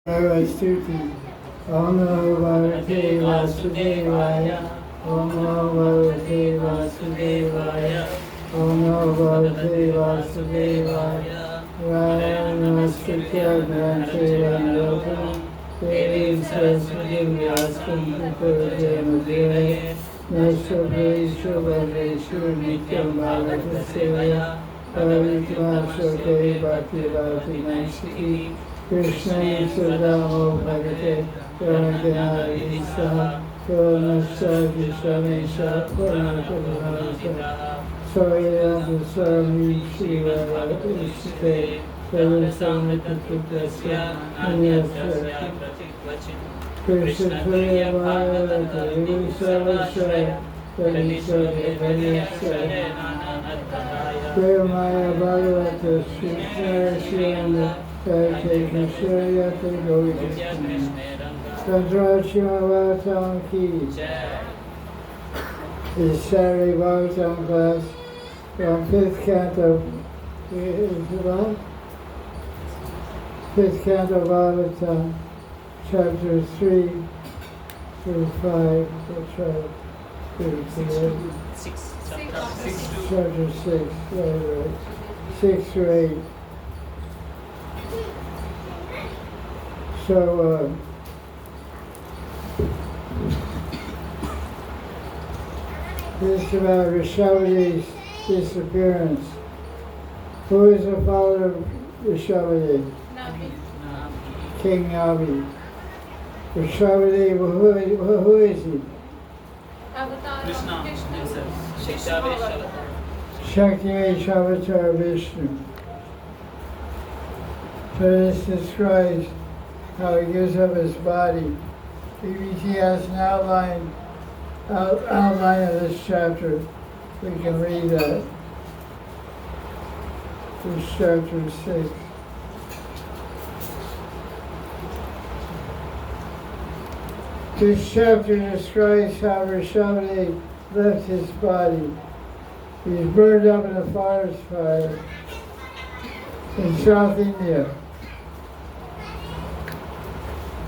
Stuti. Om Namo Bhagavate Vasudevaya. Om Namo Bhagavate Vasudevaya. Om Namo Bhagavate Vasudevaya. Raya Namaskritya Grante Vandavam. Devim Saraswatim Vyasam Pradhyamudire. Nashobheshu Bhaveshu Nityam Bhagavata Sevaya. Pavitma Shokhe Bhakti Bhakti Naishiki. Krishna Sudamo Bhagate Pranagana Saha Pranasya Vishamesha Pranakadhanasa Soyam Swami Shiva Ishte Sarvasamritakudasya Anyasya Krishna Priyamaya Tavisavasya Tavisavya Tavisavya Priyamaya Bhagavata Sri Bhagavatam ki is Saturday Bhagavatam class from 5th Canto. Fifth Canto Bhagavatam, chapter 3 through 5. We'll try to chapter 6, right. 6 through 8. So, this is about Rishabhadi's disappearance. Who is the father of Rishabhadi? King Nabi. Rishabhadi, who is he? Krishna himself. Shakti Avatar Vishnu. So this describes how he gives up his body. He has an outline of this chapter. We can read that. This chapter 6. This chapter describes how Rishabhadi left his body. He was burned up in a forest fire in South India.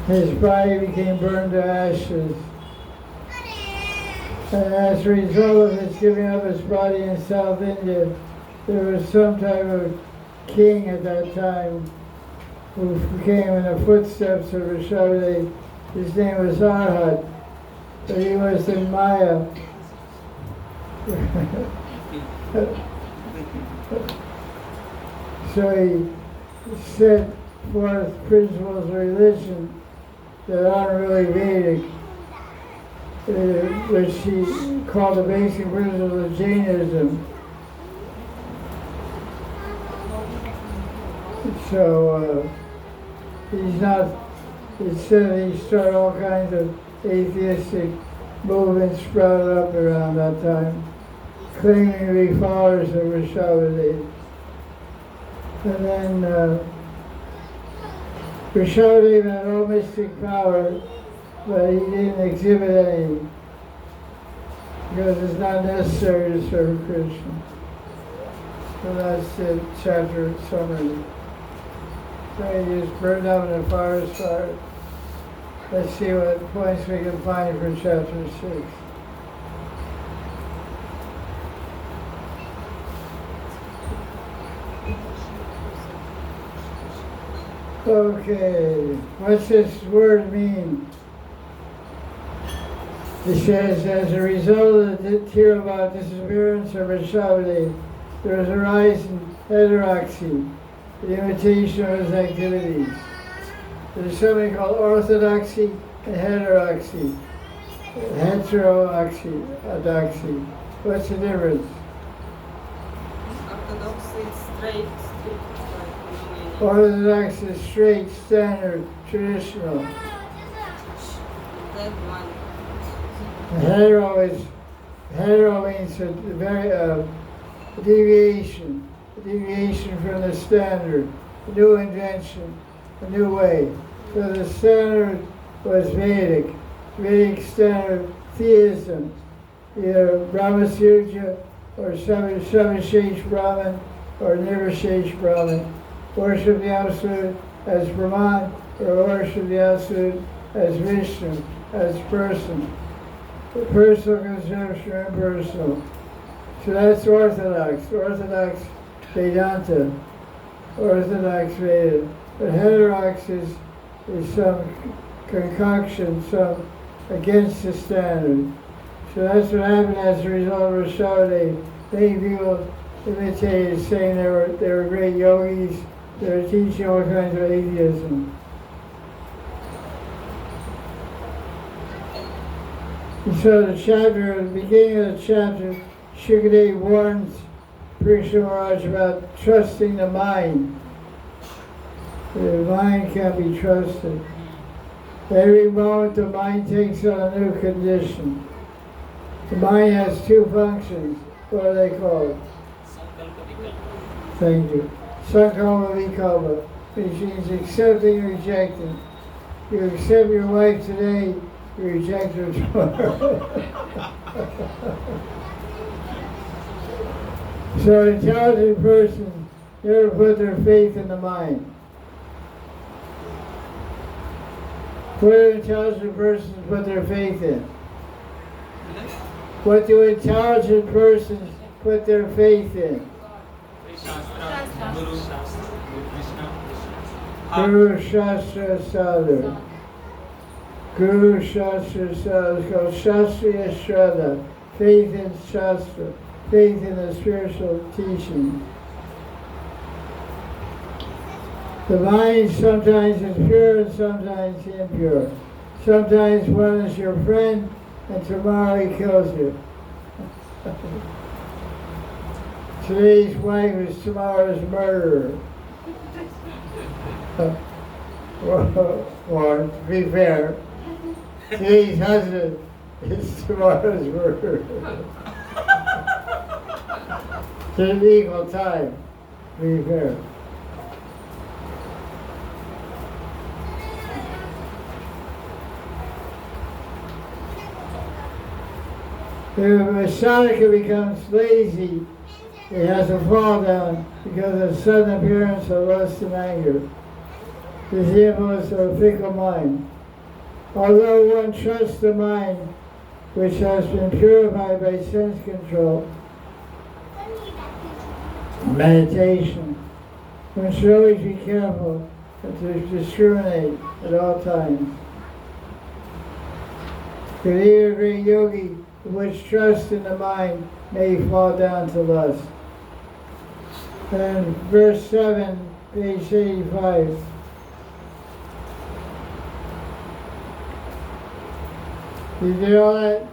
His body became burned to ashes. And as a result of his giving up his body in South India, there was some type of king at that time who came in the footsteps of Rishabhadi. His name was Arhat, but he was in Maya. So he set forth principles of religion that aren't really Vedic, which he called the basic principles of Jainism. So instead he started all kinds of atheistic movements sprouted up around that time, claiming to be followers of Rishabhadi. And then Rishabhadi had no mystic power, but he didn't exhibit any, because it's not necessary to serve Krishna. So that's the chapter summary. So he was burned up in a forest fire. Let's see what points we can find for chapter 6. Okay, what's this word mean? It says, as a result of the Tirabhat disappearance of Rishabhadi, there was a rise in heterodoxy, the imitation of his activities. There's something called orthodoxy and heterodoxy. Heterodoxy. What's the difference? Orthodox is straight. Orthodox is straight, standard, traditional. That one. Hetero means a very deviation from the standard, a new invention, a new way. So the standard was Vedic standard theism, either Brahmasurja or Savashesh Brahman or Nirvishesh Brahman. Worship the Absolute as Brahman or worship the Absolute as Vishnu, as person. The personal conception and impersonal. So that's Orthodox. Orthodox Vedanta. Orthodox Veda. But heterodox is some concoction, some against the standard. So that's what happened as a result of Rashomani. Many people imitated, saying they were great yogis. They were teaching all kinds of atheism. And so the beginning of the chapter, Shukadeva warns Pariksha Maharaj about trusting the mind. The mind can't be trusted. Every moment the mind takes on a new condition. The mind has two functions. What are they called? Thank you. Sankalpa Vikalpa, which means accepting and rejecting. You accept your wife today, you reject her tomorrow. So an intelligent person never put their faith in the mind. What do intelligent persons put their faith in? What do intelligent persons put their faith in? Guru Shastra Sadhu. Guru Shastra Sadhu is called Shastriya Shraddha, faith in Shastra, faith in the spiritual teaching. The mind sometimes is pure and sometimes impure. Sometimes one is your friend and tomorrow he kills you. Today's wife is tomorrow's murderer. Or to be fair, today's husband is tomorrow's murderer. To an equal time, to be fair. If a sadhaka becomes lazy, it has a fall down because of sudden appearance of lust and anger. This is the influence of a fickle mind. Although one trusts the mind, which has been purified by sense control, meditation, one should always be careful to discriminate at all times. Because even a great yogi, which trust in the mind may fall down to lust. And verse 7, page 85. You did all that?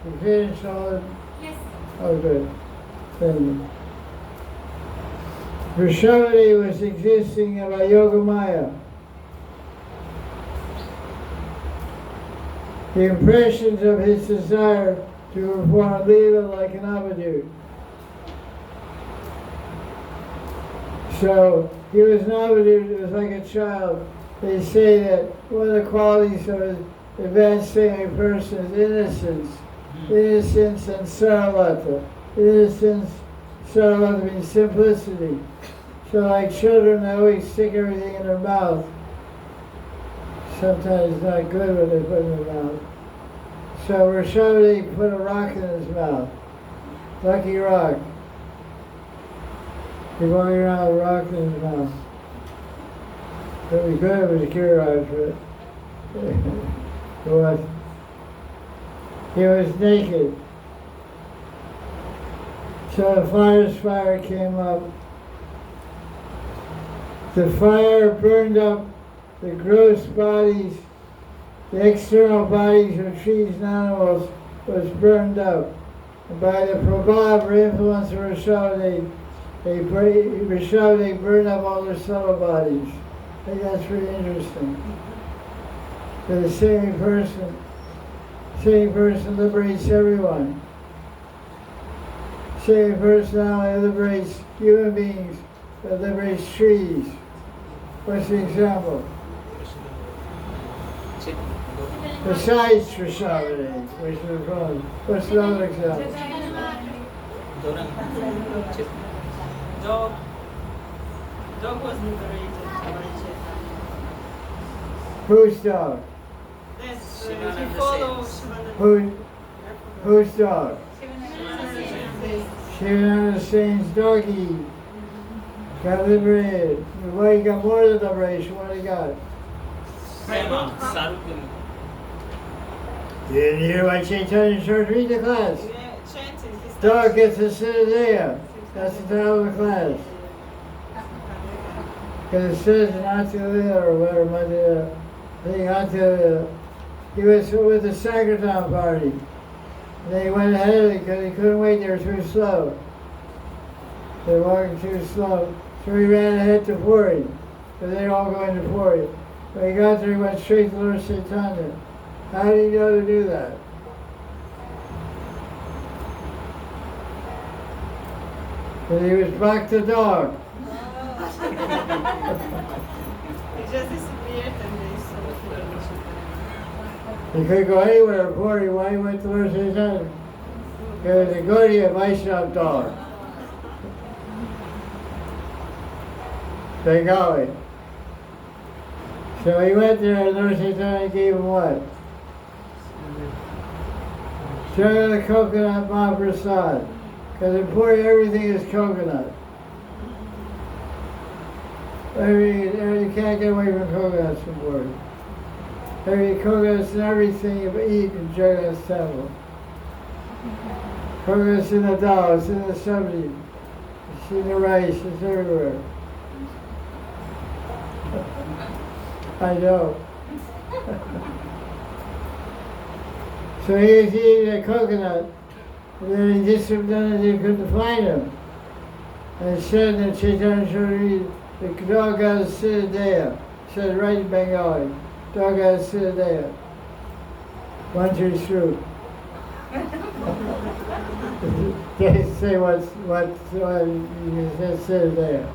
You finished all that? Yes. Oh, good. Thank you. Vrishabhadeva was existing in Yogamaya. The impressions of his desire to perform Leela like an Avadut. So he was an Avadut, it was like a child. They say that one of the qualities of an advanced saintly person is innocence. Innocence and saralata. Innocence, saralata means simplicity. So like children, they always stick everything in their mouth. Sometimes it's not good what they put in their mouth. So Vrishabhadeva put a rock in his mouth. Lucky rock. He walked around with a rock in his mouth. But we could have a Kiraj, but it wasn't. He was naked. So the fire's fire came up. The fire burned up the gross bodies, the external bodies of trees and animals was burned up. And by the prabhav or influence of Vrishabhadeva, Vrishabhadeva burned up all their subtle bodies. I think that's pretty interesting. So the same person liberates everyone. Same person not only liberates human beings, but liberates trees. What's the example? Besides Vrishabhadeva, which is wrong. What's another example? Dog was liberated by Chaitanya. Whose dog? Yes, he Shivananda follows says. Shivananda. Whose dog? Shivananda says. Shivananda Saint's doggy. Got liberated. Well, he got more than liberation. What he got? Prema, Sarukuni. You didn't hear my Chaitanya Church read the class. Yeah, chanting. He starts- Dog gets a Siddhaya. That's the title of the class. Because it says in Attilya or whatever, I think Attilya, he was with the Sankirtan party. And they went ahead of it because he couldn't wait, they were too slow. They were walking too slow. So he ran ahead to Puri. Because they were all going to Puri. When he got there, he went straight to Lord Chaitanya. How did he know to do that? Because he was back the dog. He just disappeared and they saw He couldn't go anywhere in Puri. Why he went to Lord Chaitanya? Because the Gaudiya Vaishnava dog. Bengali. So he went there and Lord Chaitanya gave him what? Share the coconut Mahaprasad. Because in Puri everything is coconut. You can't get away from coconuts in Puri. Coconuts in everything you eat in Jagannath's temple. Coconuts in the dal, it's in the sabji, it's in the rice, it's everywhere. I know. So he was eating a coconut, and then he couldn't find him. And it said in Chaitanya Chari, the dog got a Siddhaya. It said right in Bengali, dog got a Siddhaya. 1, 2, 3. They say what you said there.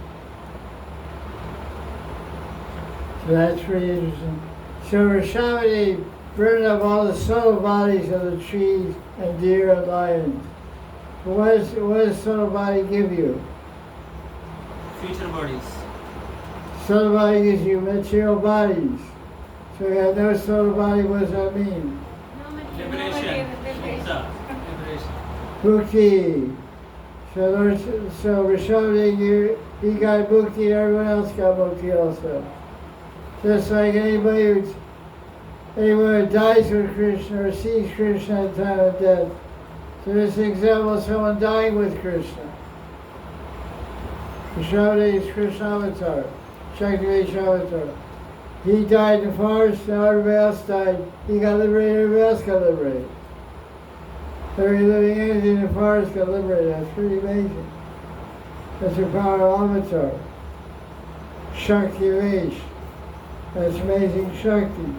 So that's pretty interesting. So Rashamani burned up all the subtle bodies of the trees and deer and lions. So what does subtle body give you? Future bodies. Subtle body gives you material bodies. So you have no subtle body, what does that mean? Liberation. Mukta. Liberation. Bhukti. So Rishabdev, he got bhukti, everyone else got bhukti also. Just like anyone who dies with Krishna or sees Krishna at the time of death. So this is an example of someone dying with Krishna. Rishabdev is Krishna avatar, Shakti avatar. He died in the forest, now everybody else died. He got liberated, everybody else got liberated. Every living entity in the forest got liberated. That's pretty amazing. That's the power of avatar. Shakti Vesh. That's amazing Shakti.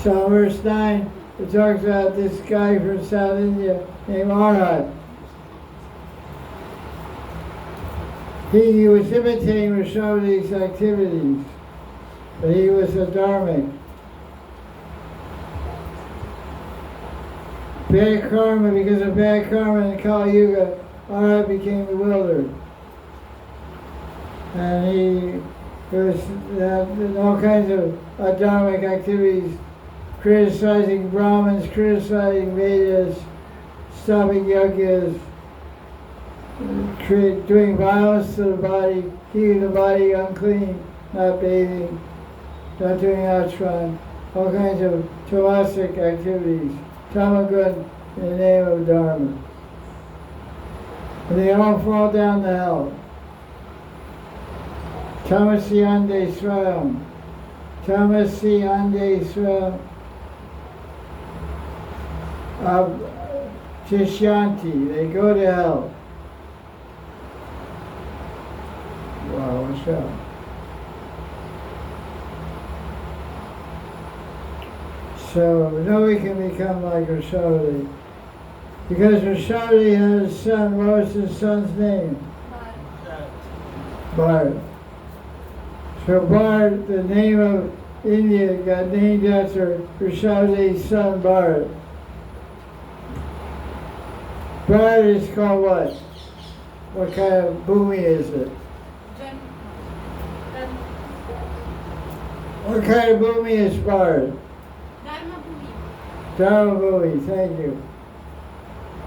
So verse 9, it talks about this guy from South India named Maharaj. He was imitating Rishabde's activities, but he was a dharmic. Bad karma, because of bad karma in Kali Yuga, Maharaj became bewildered. And he was in all kinds of adharmic activities, criticizing Brahmins, criticizing Vedas, stopping yajnas, doing violence to the body, keeping the body unclean, not bathing, not doing ashram, all kinds of tamasic activities, tamagun in the name of Dharma. And they all fall down to hell. Tamasiande Swam. Tamasiande Swam. Tishyanti. They go to hell. Wow, what's up? So nobody can become like Rishabdev. Because Rishabdev had a son, what was his son's name? Bharat. So Bharat, the name of India, got named after Rishabdev's son Bharat. Bharat is called what? What kind of bhumi is it? What kind of bhumi is Bharat? Dharma Bhumi. Dharma bhumi, thank you.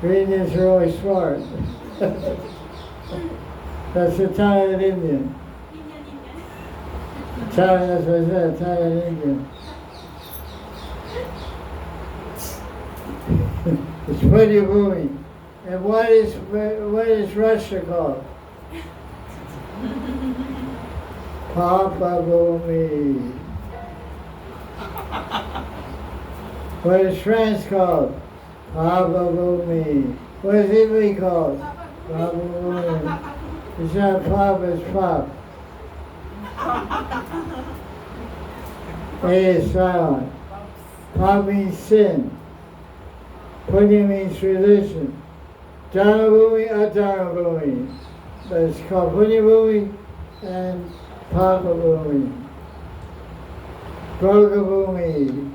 Indians are really smart. That's Italian Indian. Italian, that's what I said, Italian Indian. It's Punya Bhumi. And what is Russia called? Papa Bhumi. What is France called? Papa Bhumi. What is Italy called? Papa Bhumi. It's not Papa, it's Pop. A is silent. Pop means sin. Punya means religion. Dharma Bhumi, Adharma Bhumi. But it's called Punya Bhumi and Papa Bhumi. Bhoga Bhumi.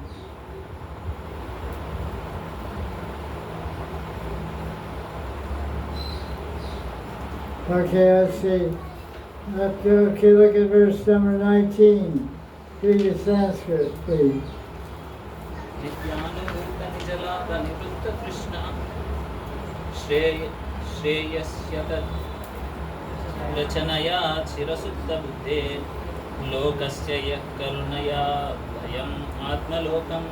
Okay, let's see. Okay, look at verse number 19. Read the Sanskrit, please. श्रेयस्य तत् रचनया चिरसुप्तबुद्धे लोकस्य यः करुणया भयम् आत्मलोकम्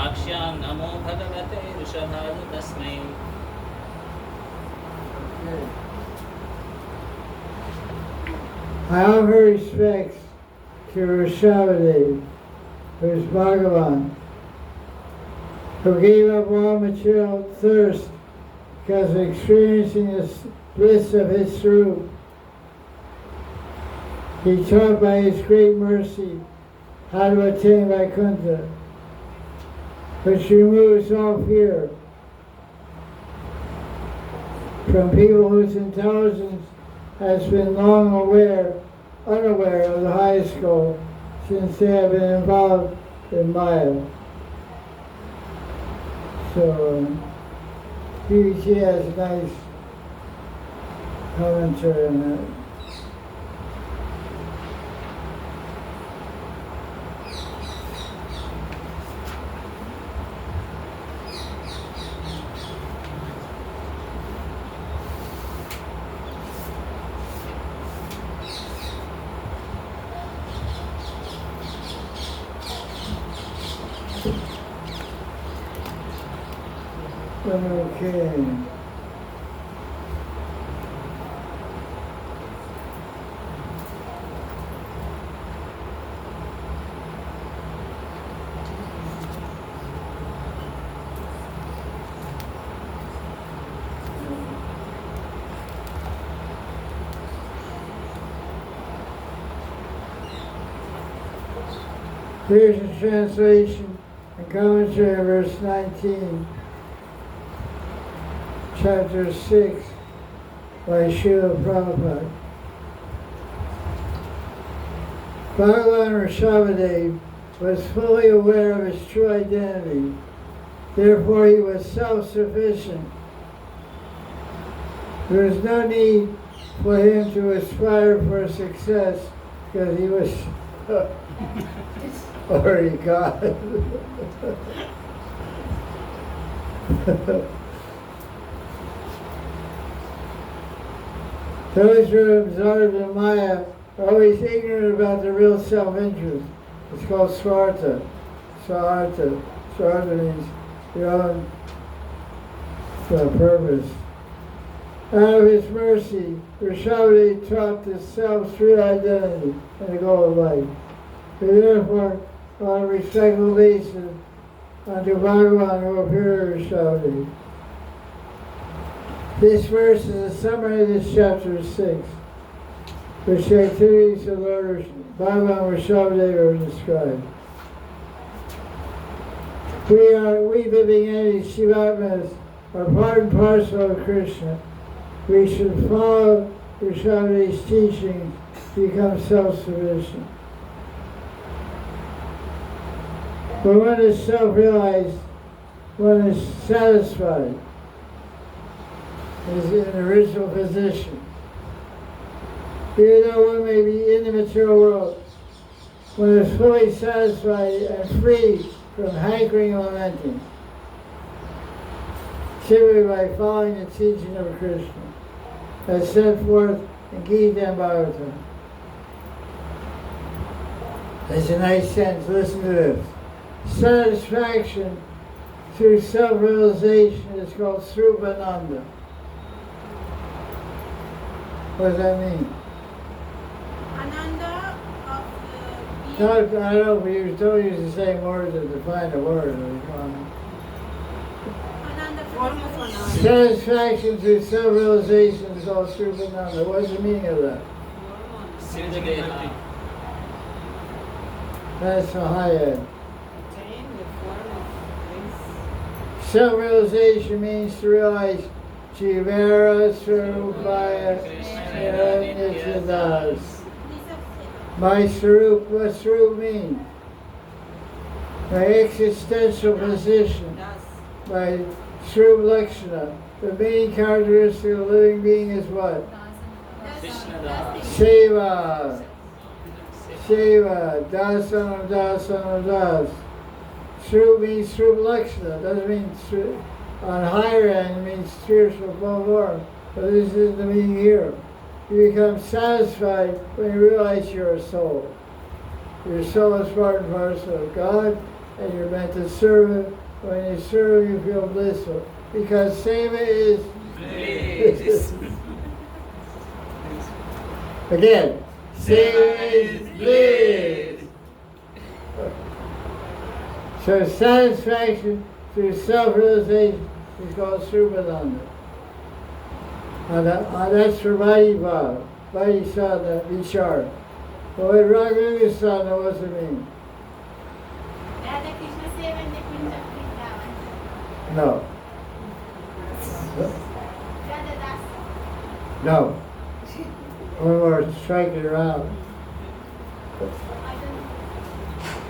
आख्यान् नमो भगवते ऋषभाय तस्मै. I offer respects to Rishabhadev, who is Bhagavan, who gave up all material thirst because of experiencing the bliss of his Swarup. He taught by his great mercy how to attain Vaikuntha, which removes all fear from people whose intelligence has been long unaware of the highest goal, since they have been involved in Maya. So, BBC has a nice commentary on that. Okay. Here's a translation and commentary of verse 19. Chapter 6 by Srila Prabhupada. Bhagavan Rishabhadev was fully aware of his true identity. Therefore he was self-sufficient. There was no need for him to aspire for success because he was already God. Those who are absorbed in Maya are always ignorant about the real self-interest. It's called Swartha. Swartha. Swartha means your own purpose. Out of his mercy, Rishabhadev taught the self's real identity and the goal of life. We therefore, on a respectful basis, unto Bhagavan who appeared Rishabhadev. This verse is a summary of this chapter 6, which the activities of Lord Bhagavan Rishabhadev are described. We living entities, Shivatmas, are part and parcel of Krishna. We should follow Rishabhadev's teachings to become self-sufficient. When one is self-realized, one is satisfied, is in an original position. Even though one may be in the material world, When it's fully satisfied and free from hankering or lamenting, simply by following the teaching of Krishna, as set forth in Gita and Bhagavatam. That's a nice sentence. Listen to this. Satisfaction through self-realization is called Srupananda. What does that mean? Ananda of No, being. I don't know, but you don't use the same word to define a word. Ananda form of Ananda. Satisfaction through self-realization is called Srupananda. What's the meaning of that? Siddhadeha. That's the high end. Attain the form of grace. Self-realization means to realize Jivara Swarupaya Nityadas. My Swarup, what Swarup means? My existential position, my Swarup Lakshana. The main characteristic of a living being is what? Krishna Seva. Seva. Dasanam Dasanam Das. Swarup means Swarup Lakshana. Doesn't mean on higher end, it means spiritual form. But this is the meaning here. You become satisfied when you realize you're a soul. Your soul is part and parcel of God, and you're meant to serve it. When you serve, you feel blissful. Because seva is bliss. Again, seva is bliss. So satisfaction through self-realization is called Srupananda. And that's for Vaidhi-bhava, Vaidhi-sadhana, vichar. But with Raganuga-sadhana, what's it mean? Radha Krishna seven different Vrindavan. No. Radha Das. No. One more, strike it around. I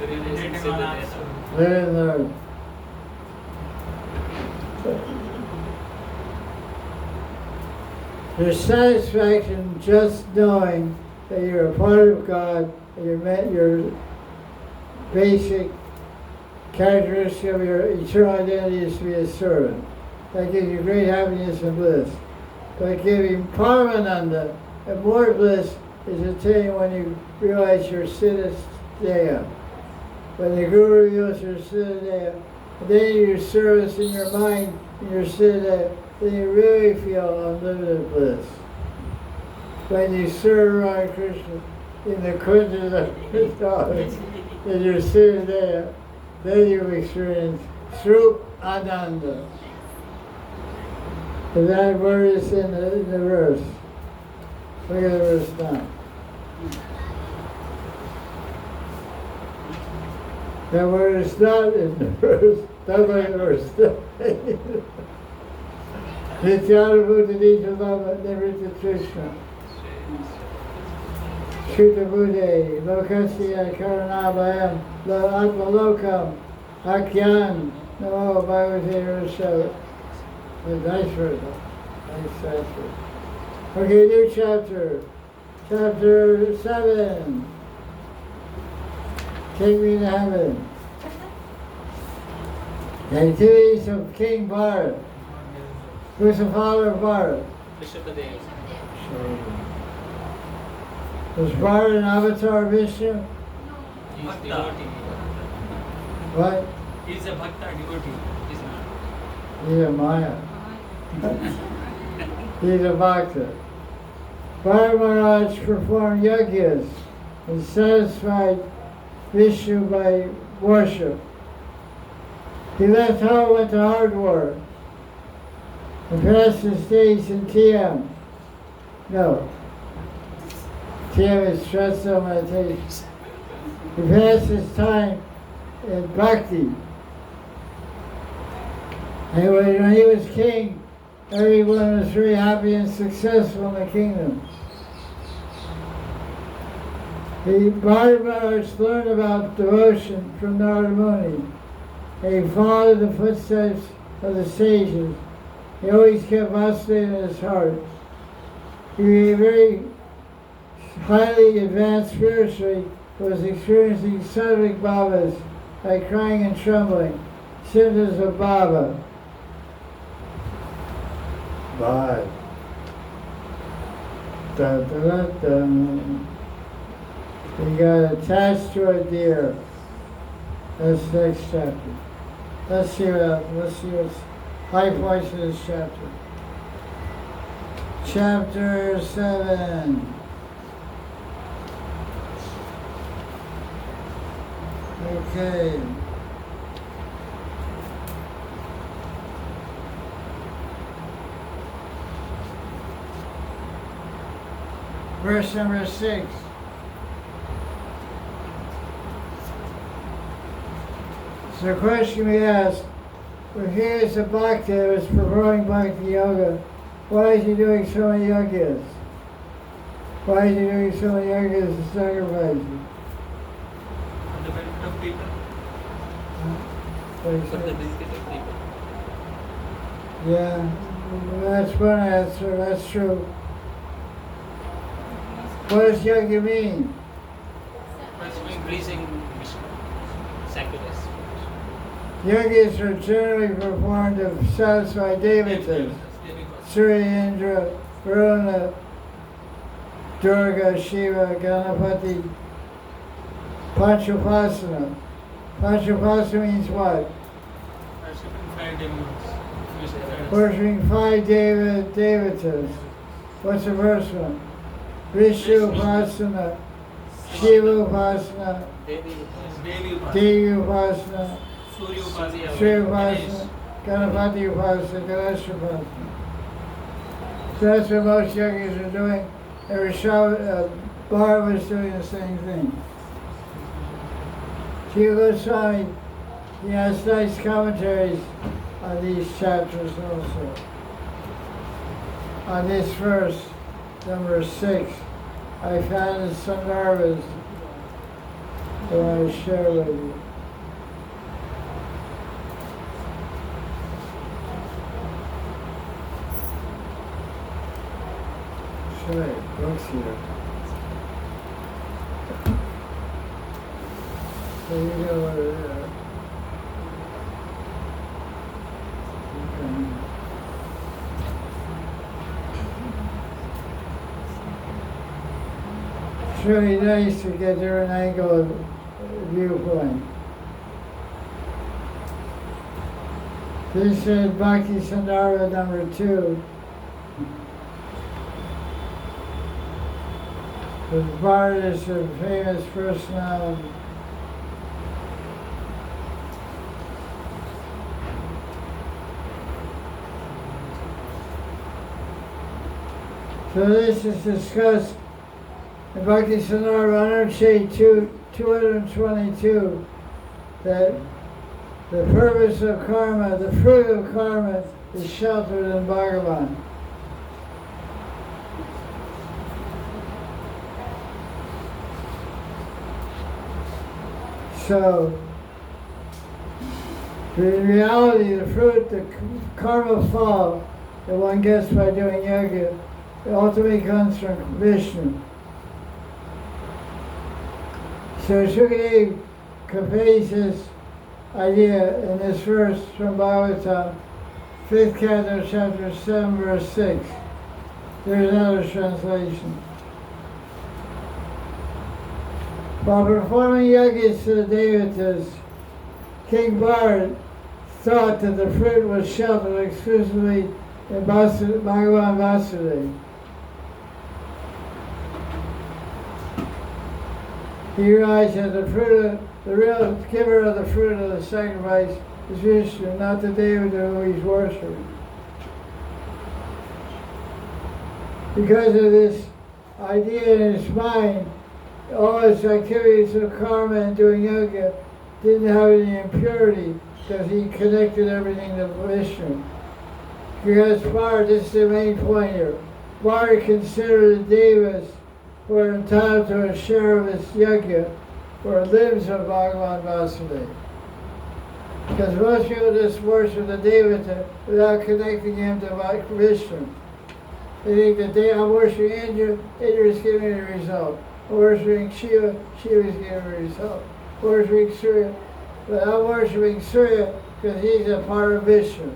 don't Siddhadeha. Let it learn. There's satisfaction just knowing that you're a part of God, and your basic characteristic of your eternal identity is to be a servant. That gives you great happiness and bliss. But giving Paramananda and more bliss is attained when you realize your Siddhadeha. When the Guru reveals your Siddhadeha, then your service in your mind, in your Siddhadeha, then you really feel unlimited bliss. When you serve Lord Krishna in the kunjas of his daughters, in your Siddhadeha, then you experience Srup Ananda. And that word is in the verse. Look at the verse now. That word is not in the verse. That's why the verse. Nityana Buddha Nita Lama Nivrita Krishna. Shuddha Buddha, Lokasya Karanabhayam, Atma Lokam, Akyan, Namo Bhagavate Rusha. Nice verse. Nice verse. Okay, new chapter. Chapter 7. Take me to heaven. The activities of King Bharat. Who's the father of Bharat? Rishabhadeva. Was Bharat an avatar of Vishnu? He is devotee. What? He is a bhakta devotee. He is not. He's a Maya. He's a Bhakta. Bharat Maharaj performed yajnas and satisfied Vishnu by worship. He left home, went to Hardwar, and passed his days in TM. No. TM is Transcendental Meditation. He passed his time in Bhakti. And when he was king, everyone was very happy and successful in the kingdom. Bharat Maharaj learned about devotion from Narada Muni. And he followed the footsteps of the sages. He always kept Vasudeva in his heart. He became very highly advanced spiritually was experiencing sattvic bhavas like crying and trembling, symptoms of bhava. Bye. Dun, dun, dun, dun. He got attached to a deer. That's the next chapter. Let's see what's high points in this chapter. Chapter 7. Okay. Verse number 6. So the question we ask, well, here is a bhakta who is performing bhakti yoga. Why is he doing so many yogas? Why is he doing so many yogas and sacrifices? For the benefit of people. What do you For the say? benefit of people. Yeah, that's one answer, that's true. What does yoga mean? For increasing sacrifice. Yogas are generally performed to satisfy devatas. Surya, Indra, Varuna, Durga, Shiva, Ganapati, Panchapasana. Panchapasana means what? Worshipping 5 devatas. What's the first one? Vishnu Upasana, Shiva Upasana, Devi Upasana, Surya Upasana, Ganapati Upasana, Ganesh Upasana. So that's what most yogis are doing. Every Bharava is doing the same thing. Jiva Goswami, he has nice commentaries on these chapters also. On this verse, number 6, I found in Sandarbhas that I want to share with you. Right, books here. So you go over there. Okay. It's really nice to get different angle of viewpoint. This is Bhakti Sandarbha number 2. The Bard is a famous personality. So this is discussed in Bhakti Sandarbha Anurcheta 222, that the purpose of karma, the fruit of karma, is sheltered in Bhagavan. So, in reality, the fruit, the karma fall that one gets by doing yoga, it ultimately comes from Vishnu. So Shukadeva conveys this idea in this verse from Bhagavatam, 5th Canto, chapter 7, verse 6. There's another translation. While performing yogis to the devatas, King Bharat thought that the fruit was sheltered exclusively in Bhagavan Vasudeva. He realized that the real giver of the fruit of the sacrifice is Vishnu, not the devata who he's worshipping. Because of this idea in his mind, all his activities of karma and doing yoga didn't have any impurity because he connected everything to Vishnu. Because Bharat, this is the main point here, Bharat considered the devas who are entitled to a share of his yajna or limbs of Bhagavan Vasudeva. Because most people just worship the devata without connecting him to Vishnu. They think that I'm worshiping Indra, Indra is giving me the result. Worshipping Shiva, Shiva's giving a result. Worshipping Surya, but I'm worshipping Surya because he's a part of Vishnu.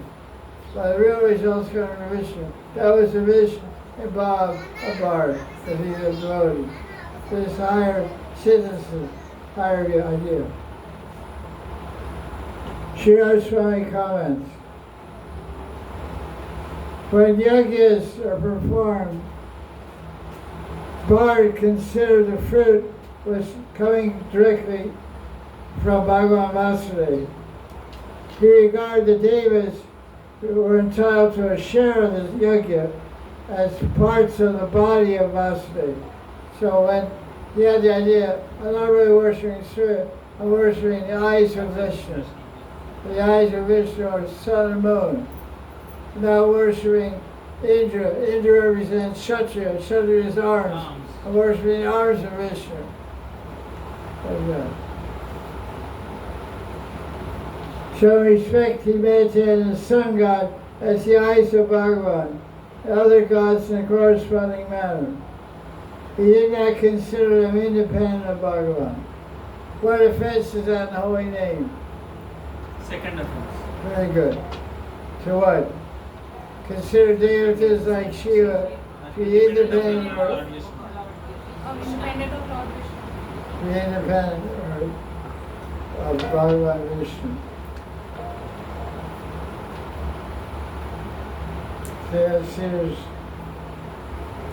But the real results come from Vishnu. That was the Vishnu and Bob a bard, because he's a devotee. This higher synthesis, higher idea. Sridhar Swami comments. When yajnas are performed, Bard considered the fruit was coming directly from Bhagavan Vasudeva. He regarded the devas who were entitled to a share of the yajna as parts of the body of Vasudeva. So when he had the idea, I'm not really worshipping Surya, I'm worshipping the eyes of Vishnu. The eyes of Vishnu are sun and moon. Now worshipping Indra. Indra represents Kshatriya. Kshatriya's arms. I'm worshipping the arms of Vishnu. Like that. Show respect, he meditated the sun god as the eyes of Bhagavan, and other gods in a corresponding manner. He did not consider them independent of Bhagavan. What offense is that in the holy name? Second offense. Very good. To what? Consider deities like Shiva to be independent or Independent of Lord Vishnu. be independent or of Bhagavan Vishnu. There's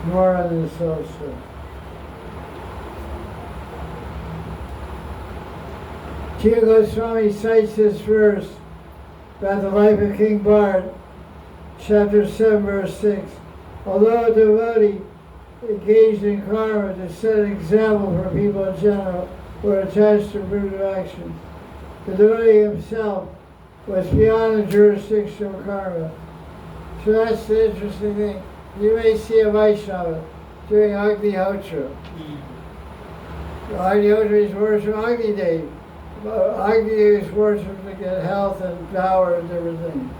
more on this also. Jiva Goswami cites this verse about the life of King Bharat, chapter 7, verse 6. Although a devotee engaged in karma to set an example for people in general who are attached to brutal actions, the devotee himself was beyond the jurisdiction of karma. So that's the interesting thing. You may see a Vaishnava doing Agnihotra. Agnihotra is worship Agni Dev. Agni is worship to get health and power and different things.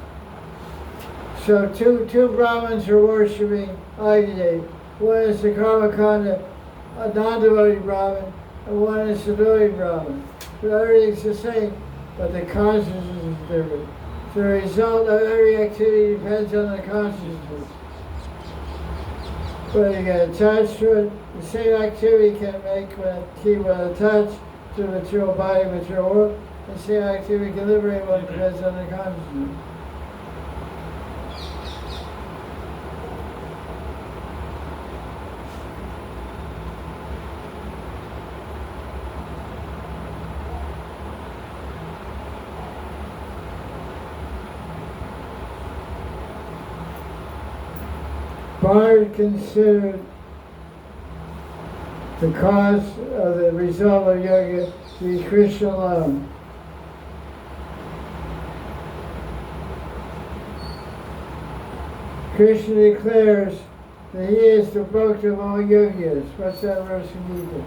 So two Brahmins are worshipping Agni Dev. One is the Karmakanda, a non-devotee Brahmin, and one is the devotee Brahmin. So everything's the same, but the consciousness is different. So the result of every activity depends on the consciousness. When you get attached to it, the same activity can make keep attached to the material body, material world. The same activity can liberate one depends on the consciousness. Bard considered the cause of the result of yoga to be Krishna alone. Krishna declares that he is the Bhakta of all yogis. What's that verse in Gita?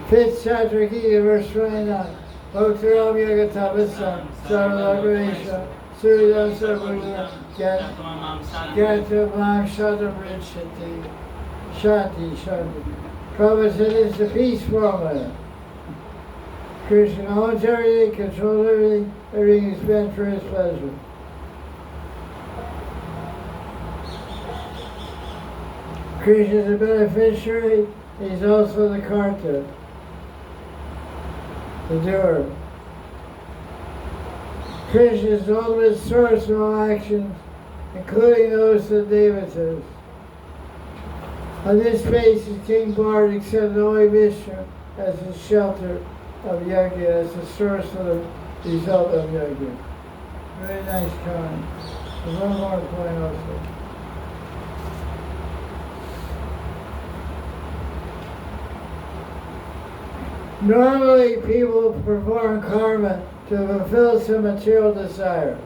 Fifth chapter Gita, verse 29. Bhaktaram yoga tapasam sarvagavesha suridam sarvagavesha Canto mam shata vrishati shanti. Prabhupada said it's the peace formula. Krishna owns everything, controls everything, everything is meant for his pleasure. Krishna is the beneficiary, he's also the karta, the doer. Krishna is the ultimate source of all actions, including those of the devatas. On this basis, King Bharat accepted only Vishnu as the shelter of yajna, as the source of the result of yajna. Very nice comment. There's one more point also. Normally, people perform karma to fulfill some material desire.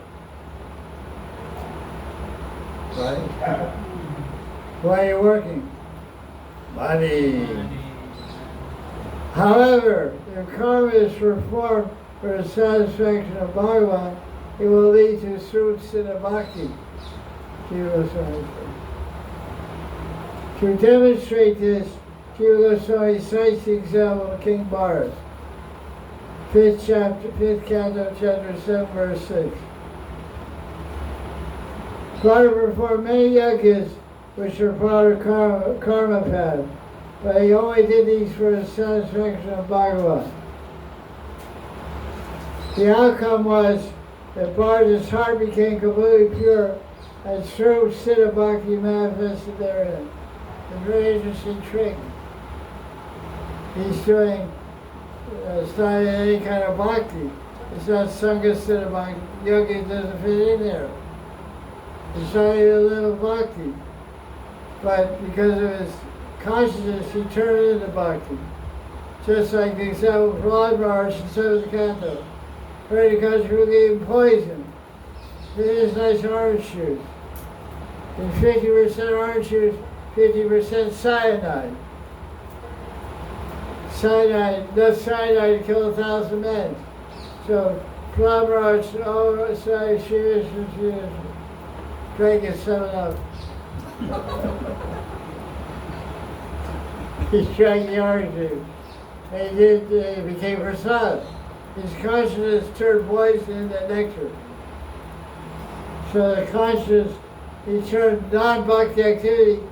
Right? Why are you working? Money. However, if karma is performed for the satisfaction of Bhagavan, it will lead to Srut Siddha Bhakti. Jiva Goswami. To demonstrate this, Jiva Goswami cites the example of King Bharat, 5th Canto, chapter 7, verse 6. Bharat performed many yajnas which are part of karma path, but he only did these for the satisfaction of Bhagavan. The outcome was that Bharata's heart became completely pure and true Siddha Bhakti manifested therein. A very interesting trick. He's doing, it's not any kind of bhakti. It's not Sangha Siddha Bhakti. Yoga doesn't fit in there. It's not even a little bhakti. But because of his consciousness, he turned it into bhakti. Just like the example of Maharaj and so was Canto. Right, because we gave him poison. It is nice orange juice. And 50% orange juice, 50% cyanide. Cyanide, enough cyanide to kill 1,000 men. So, Maharaj, oh, sorry, she is. Drank it 7 up. He drank the orange juice. And he became prasad. His consciousness turned poison into nectar. So the consciousness, he turned non-bhakti activity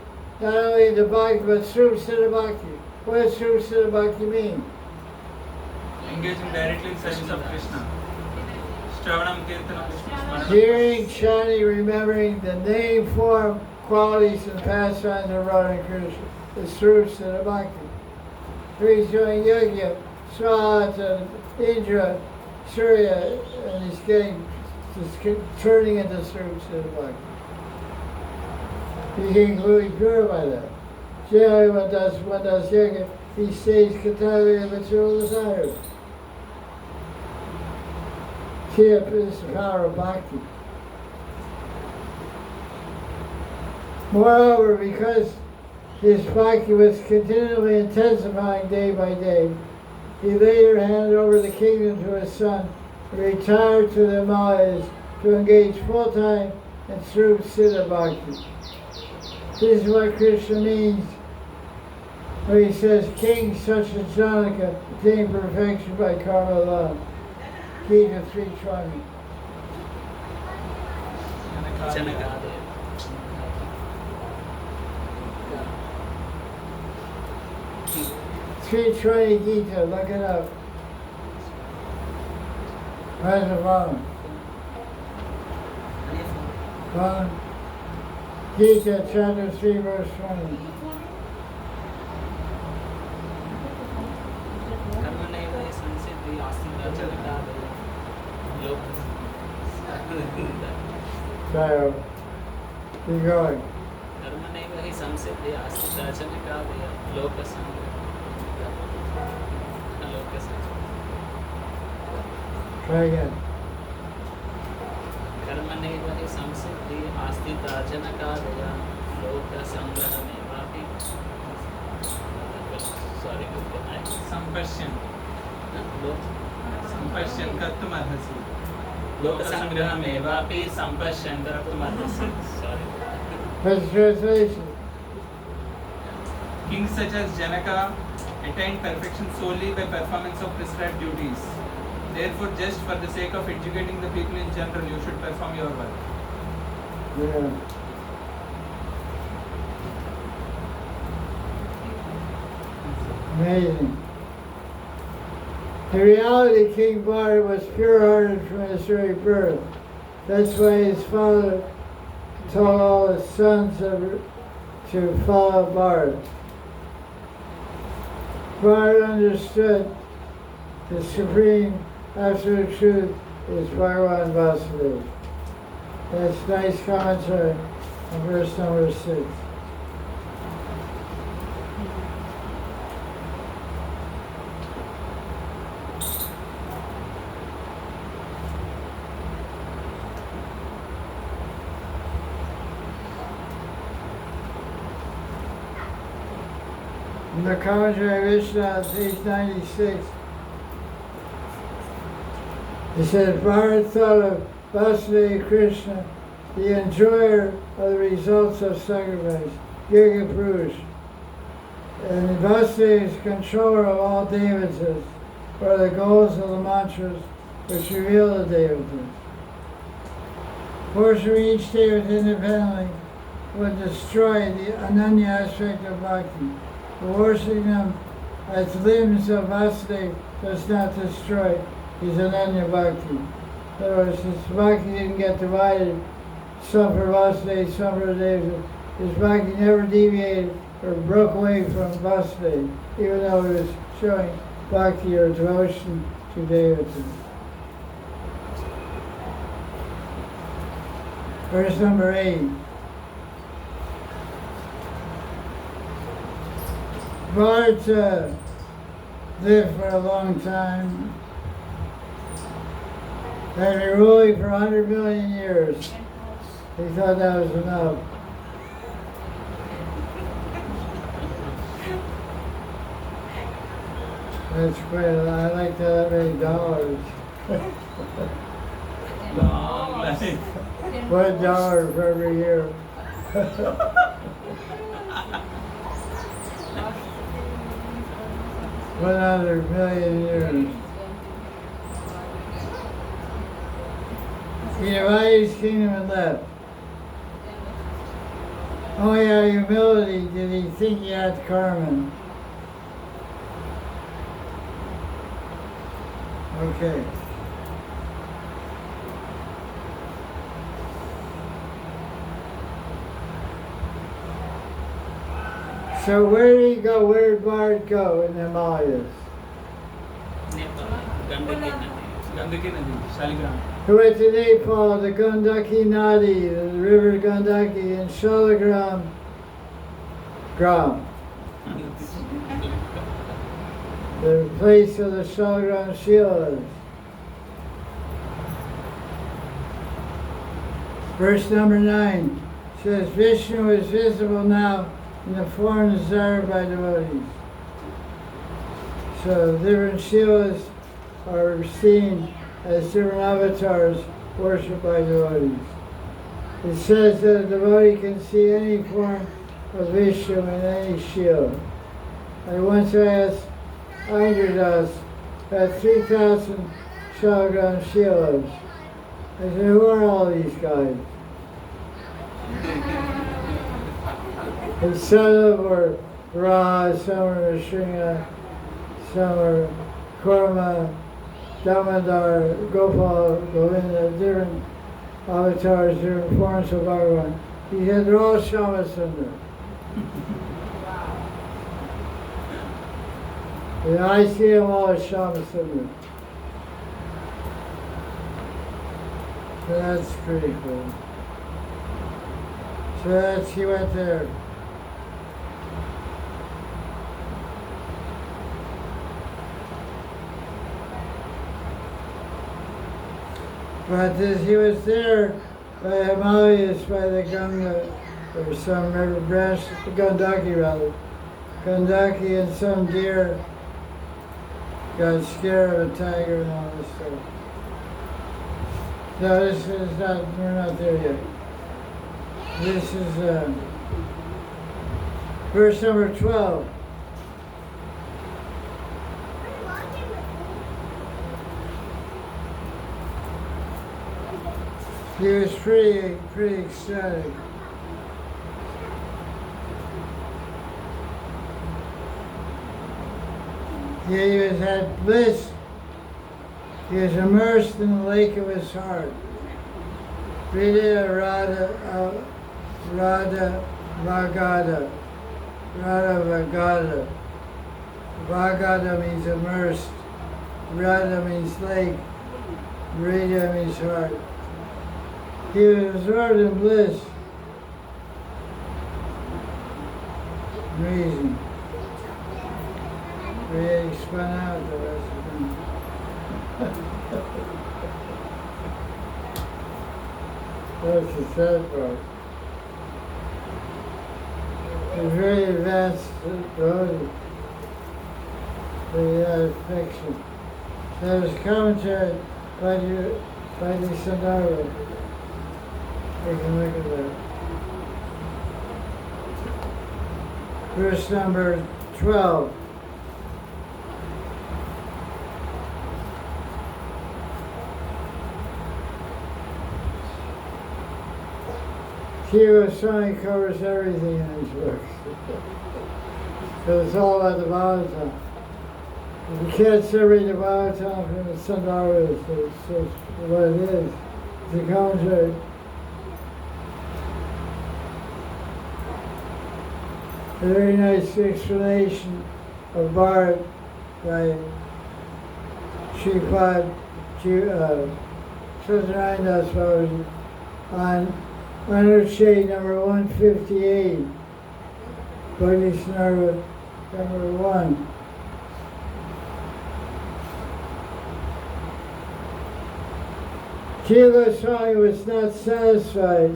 not only into bhakti, but through Siddha Bhakti. What does through Siddha Bhakti mean? Engaging directly in service of Krishna. Shravanam Kirtanam Smaranam. Hearing, chanting, remembering the name, form, qualities, and pastimes of Radha and Krishna is through Siddha Bhakti. He's doing yoga, Swaha, Indra, Surya, and he's turning into through Siddha Bhakti. He can completely pure by that. Generally, one does yoga, he stays contaminated with material desires. Here is the power of bhakti. Moreover, because his bhakti was continually intensifying day by day, he later handed over the kingdom to his son and retired to the Himalayas to engage full-time and through Siddha Bhakti. This is what Krishna means when he says, kings such as Janaka attain perfection by karma alone. Gita 3:20. Janaka. 3:20 Gita, look it up. Where's the phone? Phone. Gita chapter 3 verse 20. So, keep going. Try again. Sampasyan. Sampasyan kartumarhasi. Lokasangrahamevapi sampasyan kartumarhasi. Sorry. What's the translation? Kings such as Janaka attained perfection solely by performance of prescribed duties. Therefore, just for the sake of educating the people in general, you should perform your work. Yeah. Amazing. In reality, King Bharat was pure-hearted from his very birth. That's why his father told all his sons to follow Bharat. Bharat understood the supreme absolute truth is Bhagavan Vasudeva. That's nice commentary on verse number 6. In the commentary of Vishnu, page 96, it says, Bharat thought of Vasudeva Krishna the enjoyer of the results of sacrifice, Yoga Purush, and Vasudeva is controller of all devatas, or the goals of the mantras which reveal the devatas. Worshipping each devata independently would destroy the ananya aspect of bhakti. Worshipping them as limbs of Vasudeva does not destroy his ananya bhakti. In other words, his bhakti didn't get divided, some for Vasudeva, some for Deva. His bhakti never deviated or broke away from Vasudeva, even though he was showing bhakti or devotion to Devata. Verse number 8. Bharata lived for a long time, had been ruling for 100 million years. He thought that was enough. That's quite a lot. I like that many dollars. Long life. $1 for every year. 100 million years. He divided his kingdom and left. Only out of humility did he think he had karma. Okay. So where did he go? Where did Bharat go in the Himalayas? Gandaki Nadi, Shaligram. He went to Nepal, the Gandaki Nadi, the river Gandaki, and Shaligram Gram, the place of the Shaligram Shilas. Verse number 9 says, Vishnu is visible now in the form desired by devotees. So different Shilas are seen as different avatars worshipped by devotees. It says that a devotee can see any form of Vishnu in any Shila. I once asked Andradas at 3,000 Shalagram Shilas. I said, who are all these guys? And some of them were Ra, some were Nrsinga, some were Kurma, Damodar, Gopal, Govinda, different avatars, different forms of Bhagavan. He said they're all Shamasundar. And I see them all as Shamasundar. So that's pretty cool. So he went there. But he was there by Himalayas, by the Ganga, or some river branch, Gandaki rather. Gandaki and some deer got scared of a tiger and all this stuff. No, this is not, we're not there yet. This is verse number 12. He was pretty ecstatic. He had bliss. He was immersed in the lake of his heart. Vidya Radha Vagada. Radha Vagada. Vagada means immersed. Radha means lake. Vidya means heart. He was absorbed in bliss. Amazing. Really spun out the rest of them. That's the sad part. He's very advanced devotee. But he had affection. There was commentary by the Sandara. Take a look at that. Verse number 12. Shiva Swami covers everything in his books. So it's all about the Bhagavatam. If you can't separate the Bhagavatam from the Sandharas, it's what it is. It's a commentary. A very nice explanation of Bharat by Srimad Bhagavatam on analyses number 158, Bodhisattva number 1. Jiva Goswami was not satisfied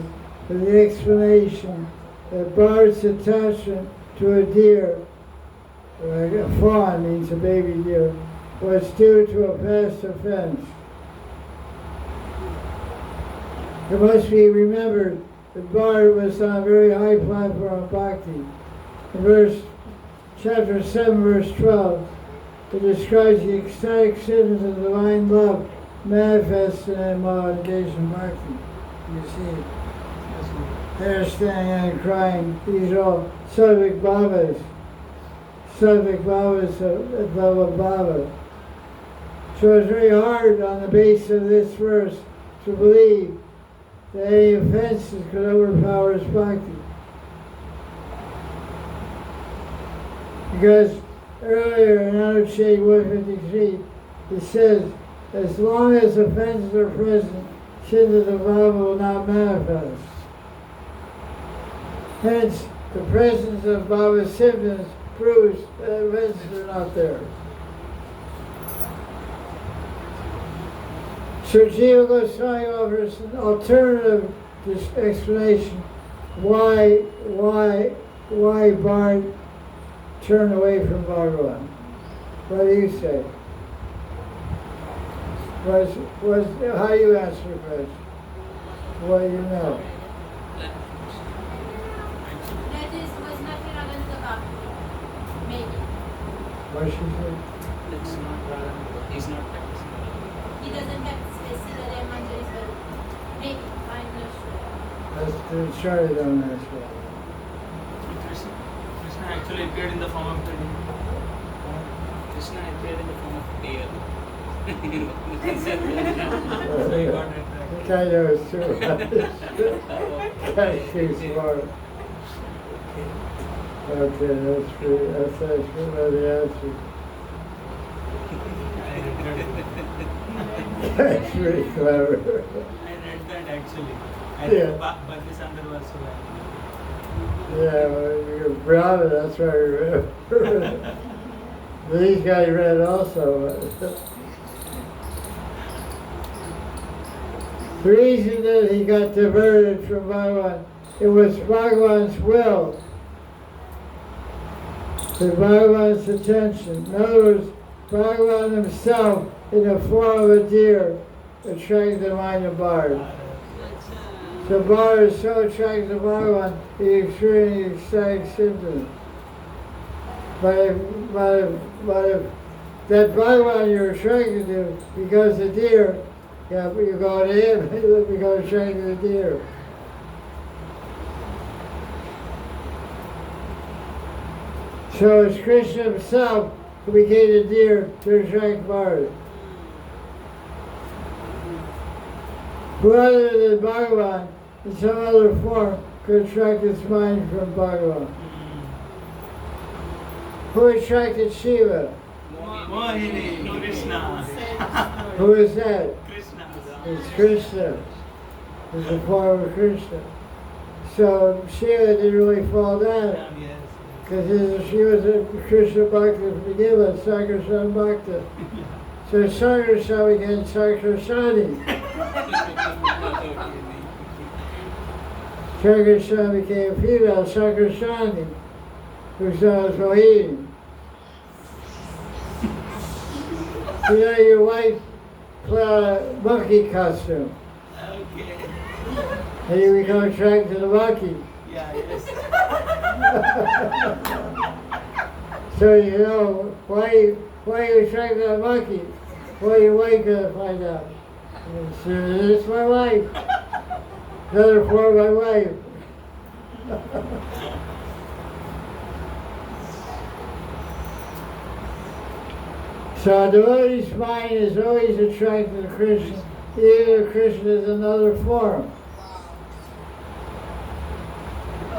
with the explanation that Bharat's attachment to a deer, a fawn means a baby deer, was due to a past offense. It must be remembered that Bharat was on a very high platform of bhakti. In chapter 7, verse 12, it describes the ecstatic symptoms of divine love manifested in Mahanidhi bhakti. You see, they're standing and crying. These are all Satvik Bhavas. Satvik Bhavas of Bhava. So it's very hard on the basis of this verse to believe that any offenses could overpower his bhakti. Because earlier in analyses 153, it says, as long as offenses are present, Siddha Bhava will not manifest. Hence, the presence of Bhava symptoms proves that offenses are not there. So Jiva Goswami offers an alternative explanation why Bharat turned away from Bhagavan. What do you say? How do you answer the question? What do you know? That was not relevant about maybe. What she said? It's not relevant. He's not practicing. He doesn't have specific mantra as well. Maybe, I'm not sure. That's the chart on that as well. Krishna actually appeared in the form of the deer. Krishna appeared in the form of deer. So he got it right. The guy knows too. Guy too smart. Okay, that's pretty well the answer. That's pretty clever. I read that actually. I Yeah. think Bhakti was so right. Yeah, well, you're Brahmin, that's why I remember. These guys read also. The reason that he got diverted from Bhagavan, it was Bhagavan's will, to Bhagavan's attention. In other words, Bhagavan himself, in the form of a deer, attracted the mind of Bharat. So Bharat is so attracted to Bhagavan, he experienced ecstatic symptoms. But if that Bhagavan you're attracted to becomes a deer, yeah, but you go to him, you become attracted to the deer. So it's Krishna himself who became a deer to attract Bharat. Who other than Bhagavan, in some other form, could attract his mind from Bhagavan? Who attracted Shiva? Mahanidhi, Krishna. Who is that? Krishna. It's Krishna. It's the form of Krishna. So Shiva didn't really fall down. Yes. Because she was a Krishna Bhakta to begin with, Sankarshan Bhakta. So Sankarshan became Sankarsani. Sankarshan became female, Sankarsani, whose name was Rohini. You know, your wife put on a monkey costume. Okay. and you become attracted to the monkey. Yeah, yes. So you know why you attracted to that monkey? Well, your wife gonna find out. And so, it's my wife. Another for my wife. So a devotee's mind is always attracted to Krishna, even if Krishna is another form.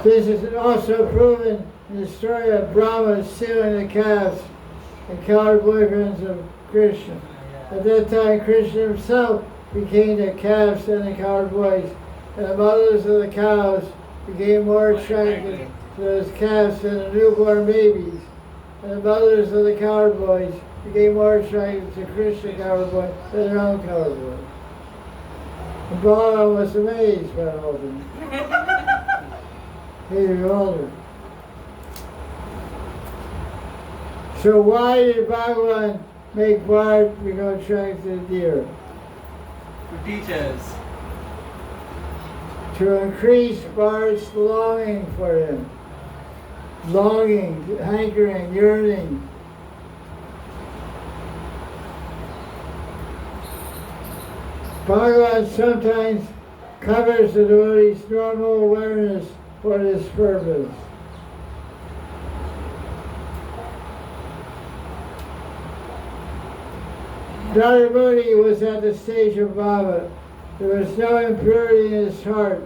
This is also proven in the story of Brahma stealing the calves and coward boyfriends of Krishna. At that time, Krishna himself became the calves and the coward boys, and the mothers of the cows became more attracted to those calves than the newborn babies, and the mothers of the coward boys became more attracted to Krishna coward boy than their own coward boy. And Balaram was amazed by all this. He was older. So why did Bhagavan make Bharat become attracted to deer? To teach us. To increase Bharat's longing for him. Longing, hankering, yearning. Bhagavan sometimes covers the devotee's normal awareness for this purpose. Narada Muni was at the stage of Bhava. There was no impurity in his heart.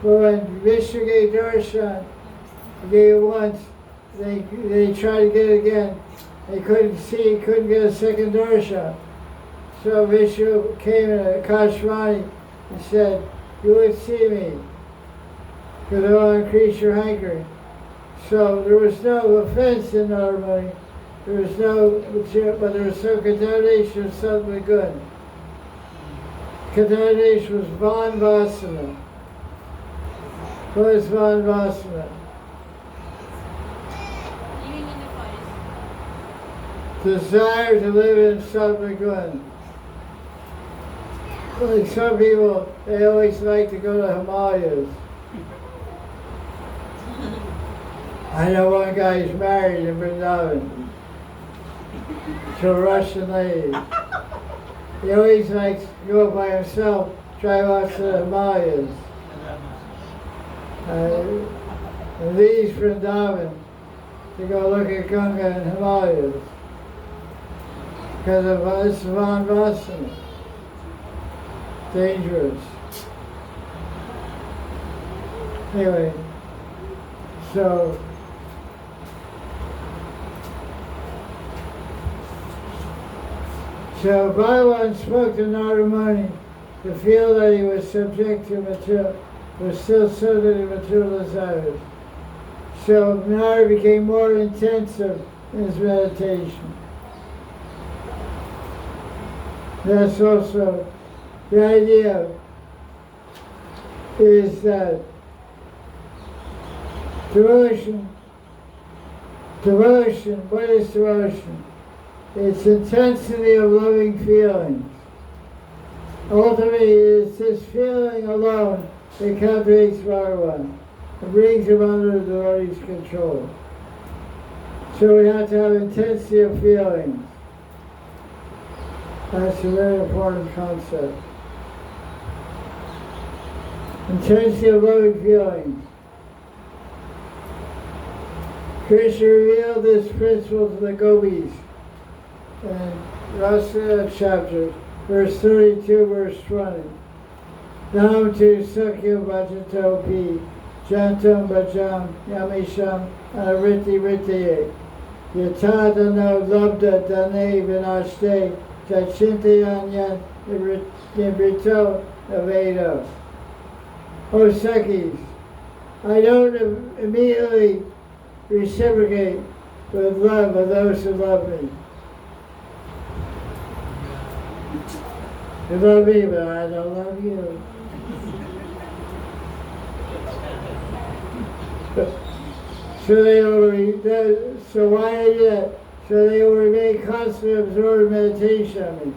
But when Vishnu gave darshan, he gave it once, they tried to get it again. They couldn't see, couldn't get a second darshan. So Vishnu came in Akashvani and said, you would see me, because I want to increase your hankering. So there was no offense in Narada Muni. There was no, but there was some contamination of something good. Contamination was Van Vasana. What is Van Vasana? Living in the forest. Desire to live in something good. Like some people, they always like to go to Himalayas. I know one guy who's married in Vrindavan to a Russian lady. He always likes to go by himself, drive out to the Himalayas. And leaves Vrindavan to go look at Ganga and Himalayas. Because of this Van Vasana. Dangerous. Anyway, so Bhagavan spoke to Narada Muni to feel that he was subject to material, was still subject to material desires. So Narada became more intensive in his meditation. That's also the idea is that devotion, what is devotion? It's intensity of loving feelings. Ultimately, it's this feeling alone that captivates Bhagavan and brings him under the devotee's control. So we have to have intensity of feelings. That's a very important concept. Intensity of loving feelings. Krishna revealed this principle to the gopis in Rasa chapter, verse 32, verse 20. Nam tu sakhya bhajato pi, jantam bhajam yamisham anariti ritiye, yatadano labda dane vinashte, Tachintayanyan Nibrito Avedo. O Sakhis, I don't immediately reciprocate with love of those who love me. You love me, but I don't love you. So why I do that? So they will remain constantly absorbed in meditation on me.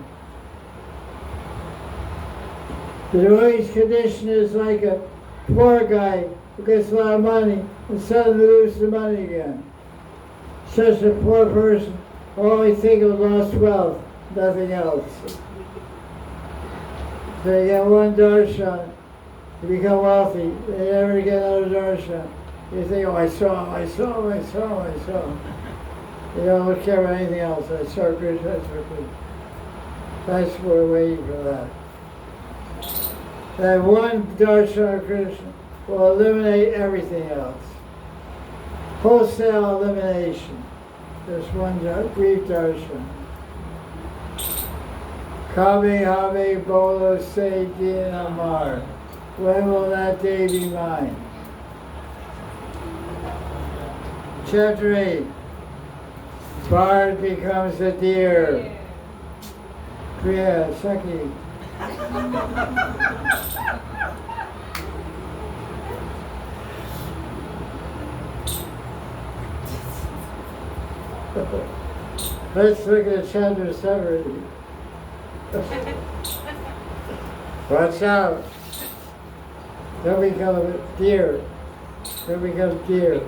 The devotee's condition is like a poor guy who gets a lot of money and suddenly loses the money again. Such a poor person will only think of lost wealth, nothing else. They get one darshan, you become wealthy. They never get another darshan. You think, oh, I saw him, I saw him, I saw him, I saw him. You don't care about anything else. I saw Krishna, I saw Krishna. That's what we're waiting for that. That one darshan of Krishna will eliminate everything else. Wholesale elimination. Just one brief darshan. Kabe habe bolo se din amar. When will that day be mine? Chapter 8. Bard becomes a deer. Kriya, Saki. Let's look at chapter 7. Watch out. Don't become a deer. Don't become deer.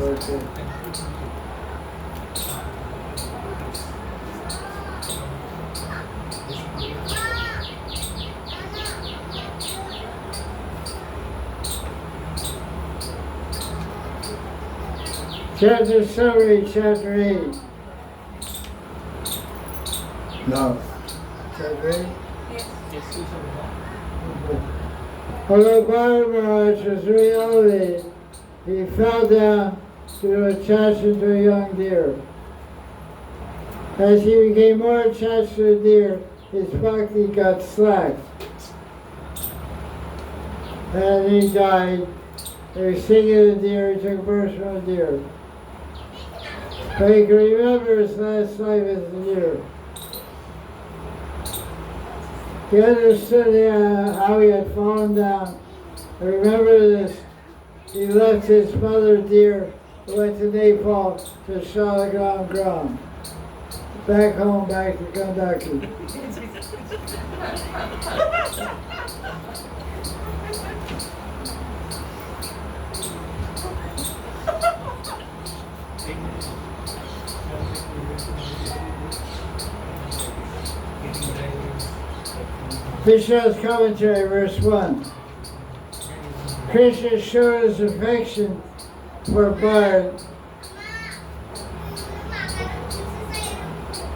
Okay. Chapter summary, chapter 8. No. Chapter 8? Yes. Although Maharaj was reality, he fell down to attach to a young deer. As he became more attached to the deer, his bhakti got slack. And he died. He was singing the deer, he took a verse from the deer. But he could remember his last life as a deer. He understood how he had fallen down. I remember this. He left his mother deer and went to Nepal to Shalagram Gram. Back home, back to Gandaki. Krishna's commentary, verse 1. Krishna showed his affection for Bharat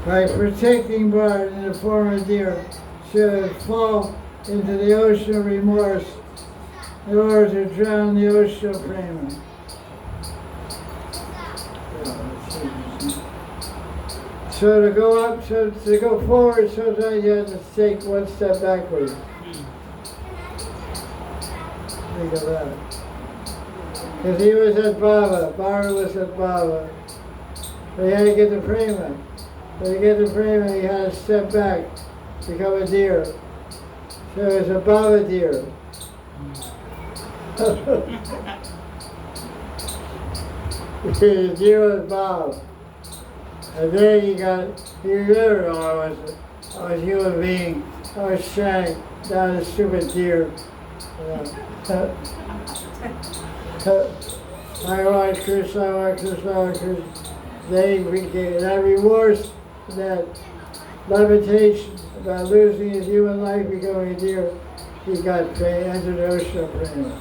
by protecting Bharat in the form of deer, so it fall into the ocean of remorse in order to drown the ocean of prema. So to go up, so to go forward, sometimes you have to take one step backwards. Think of that. Because he was at Baba, Baba was at Baba. But he had to get the prema. But to get the prema, he had to step back, become a deer. So it was a Baba deer. The deer was Baba. And then he remembered, oh, I was a human being. I was shank, not a stupid deer. I want Krishna, I want Krishna, I want Krishna. Then he became that remorse, that lamentation about losing his human life, becoming a deer. He got entered the ocean of prema.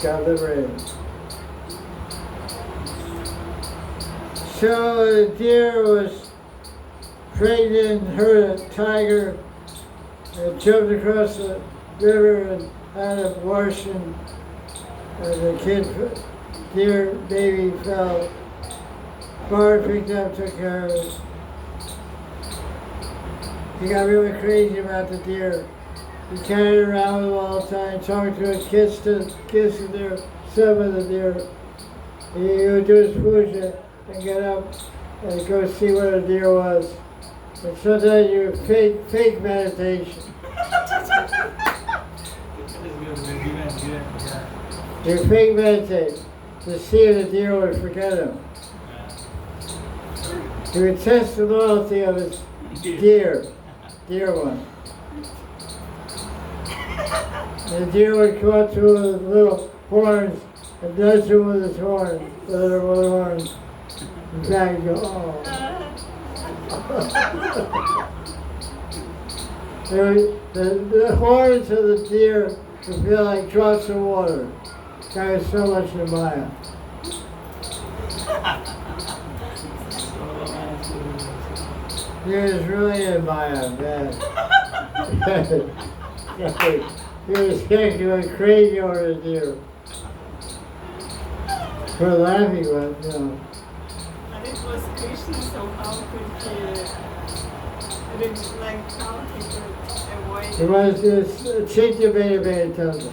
Got liberated. So the deer was pregnant, heard a tiger, and jumped across the river and had an abortion. And the deer baby fell. Bard picked up, took care of it. He got really crazy about the deer. He carried it around with him all the time, talked to it, kissed the deer, slept with the deer. He would do his puja and get up and go see where the deer was. And sometimes you fake meditation. You fake meditate to see if the deer would forget him. He would test the loyalty of his deer one. And the deer would come up to him with little horns and nudge him with his horns, with their little horns. And back and go, oh. The horns of the deer would feel like drops of water. Guy was so much admired. He was really admired, man. He was going crazy over the deer. For laughing with, you know. And it was Krishna, so how could he, like, how he could avoid it? It was this Chaitya Bheda temple.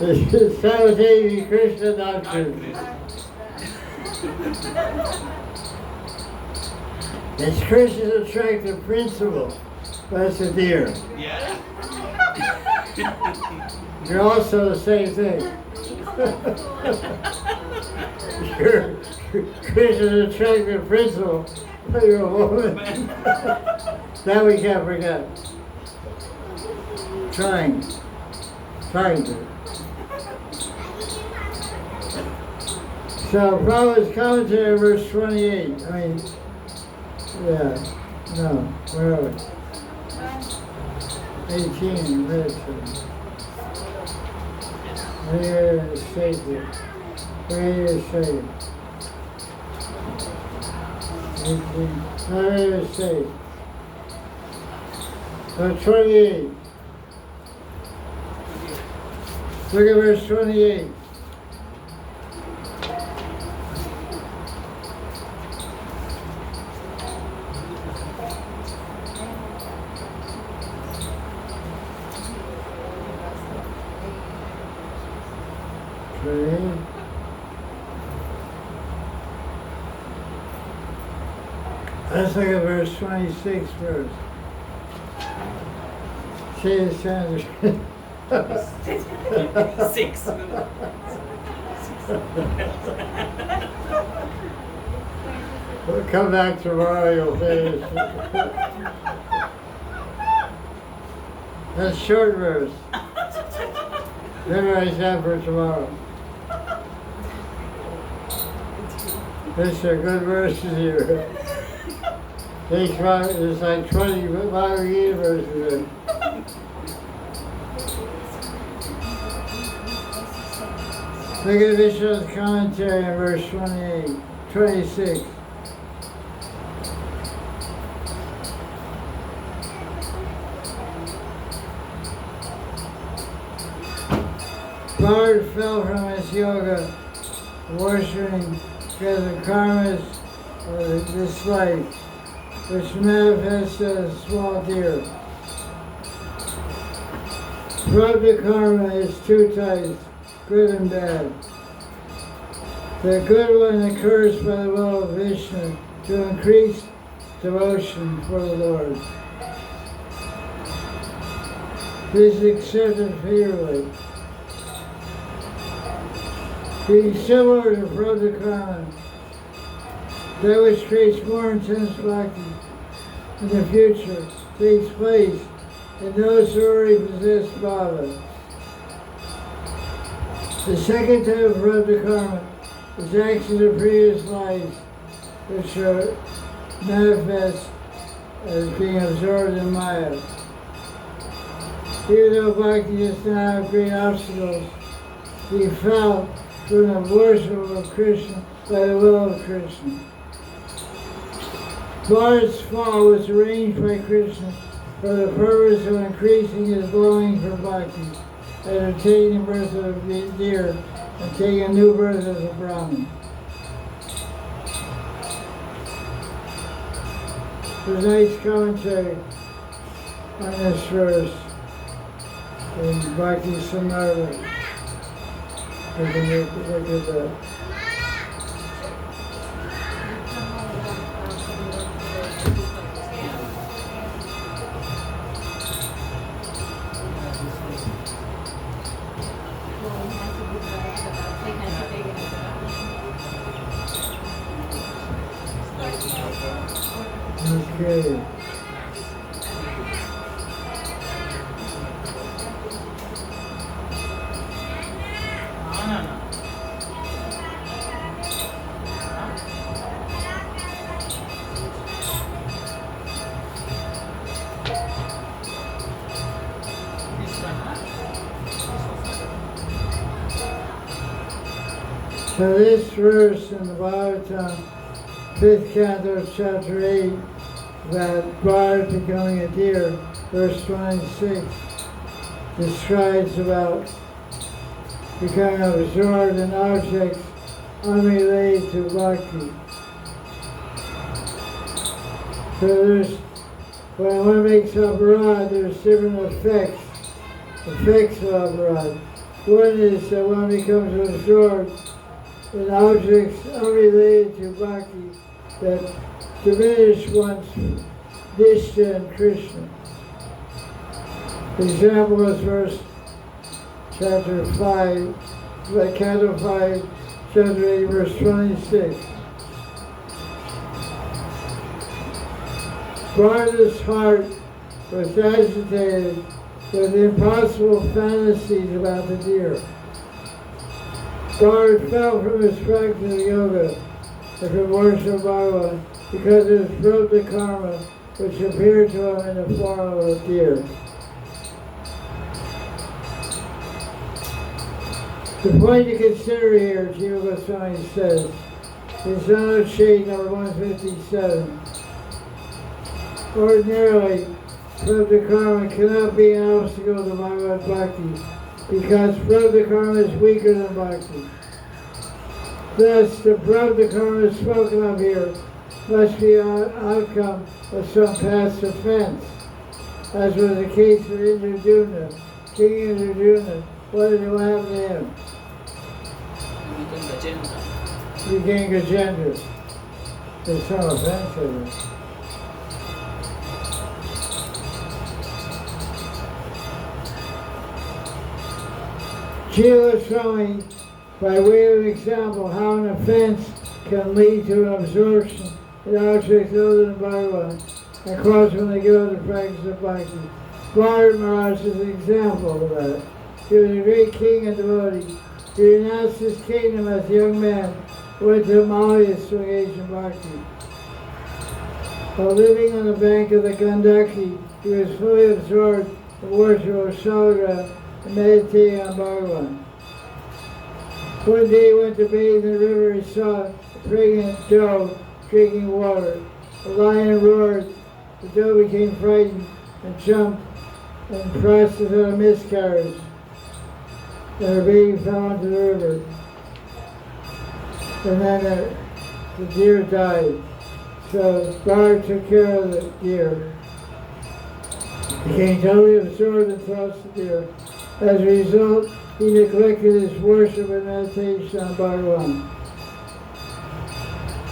It's simultaneously Krishna doctrine. It's Krishna's attractive principle. That's a deer. Yeah. You're also the same thing. You're Krishna's attractive principle, but you're a woman. That we can't forget. Trying to. So Prabhupada's commentary, verse 28. Where are we? 18, verse. Where is Satan? Where is Satan? 18. Where is Satan? Verse 28. Look at verse 28. Let's look at verse 26 first. See the sound. 6. We'll come back tomorrow, you'll finish. That's short verse. Memorize that for tomorrow. These are good verses here. There's like 20 Bhagavad verses in. Look at Vishnu's commentary in verse 26. Lord fell from his yoga, worshipping because of karmas of this life, which manifests as a small deer. Prabhupada karma is two types, good and bad. The good one occurs by the will of Vishnu to increase devotion for the Lord. This is accepted favorably. Being similar to Prabhupada karma, that which creates more intense bhakti in the future takes place in those who already possess bhava. The second type of Prabhupada karma is actions of previous lives which are manifest as being absorbed in Maya. Even though bhakti does not have great obstacles, he fell through an abortion of Krishna by the will of Krishna. Bharat's fall was arranged by Krishna for the purpose of increasing his longing for bhakti, after taking the birth of a deer and taking a new birth as a Brahmin. There's a nice commentary on this verse in Bhakti Samarva. We can look at that. Okay. So this verse in the Bhagavatam, 5th Canto, chapter 8, about Bard becoming a deer, verse 26, describes about becoming absorbed in objects unrelated to bhakti. So there's, when one makes aparad, there's different effects of aparad. One is that one becomes absorbed in objects unrelated to bhakti that diminish one's Nishta and Krishna. The example is verse chapter 5, Canto 5, chapter 8, verse 26. Bharata's heart was agitated with impossible fantasies about the deer. Bharata fell from his practice of yoga and from worship of Bhagavan because of his Prabhupada karma, which appeared to him in the form of a deer. The point to consider here, Jiva Goswami says, in Sanat Shade number 157, ordinarily, Prabhupada karma cannot be an obstacle to Bhagavad Bhakti because Prabhupada karma is weaker than Bhakti. Thus, the Prabhupada karma spoken of here must be an outcome of some past offense, as was the case with Indraduna. King Indraduna, what happened to him? He became Gajendra. There's some offense in it. Jiva Goswami, by way of example, how an offense can lead to an absorption in objects other than Bhagavan and cause one to give up the practice of bhakti. Maharaj is an example of that. He was a great king and devotee. He renounced his kingdom as a young man, went to Himalayas to engage in bhakti. While living on the bank of the Gandaki, he was fully absorbed in worship of Salagra and meditating on Bhagavan. One day he went to bathe in the river. He saw a pregnant doe drinking water. The lion roared. The doe became frightened and jumped and processed out a miscarriage. And her baby fell into the river. And then the deer died. So Bard took care of the deer. Became totally absorbed in thoughts of the deer. As a result, he neglected his worship and meditation on Bhagavan.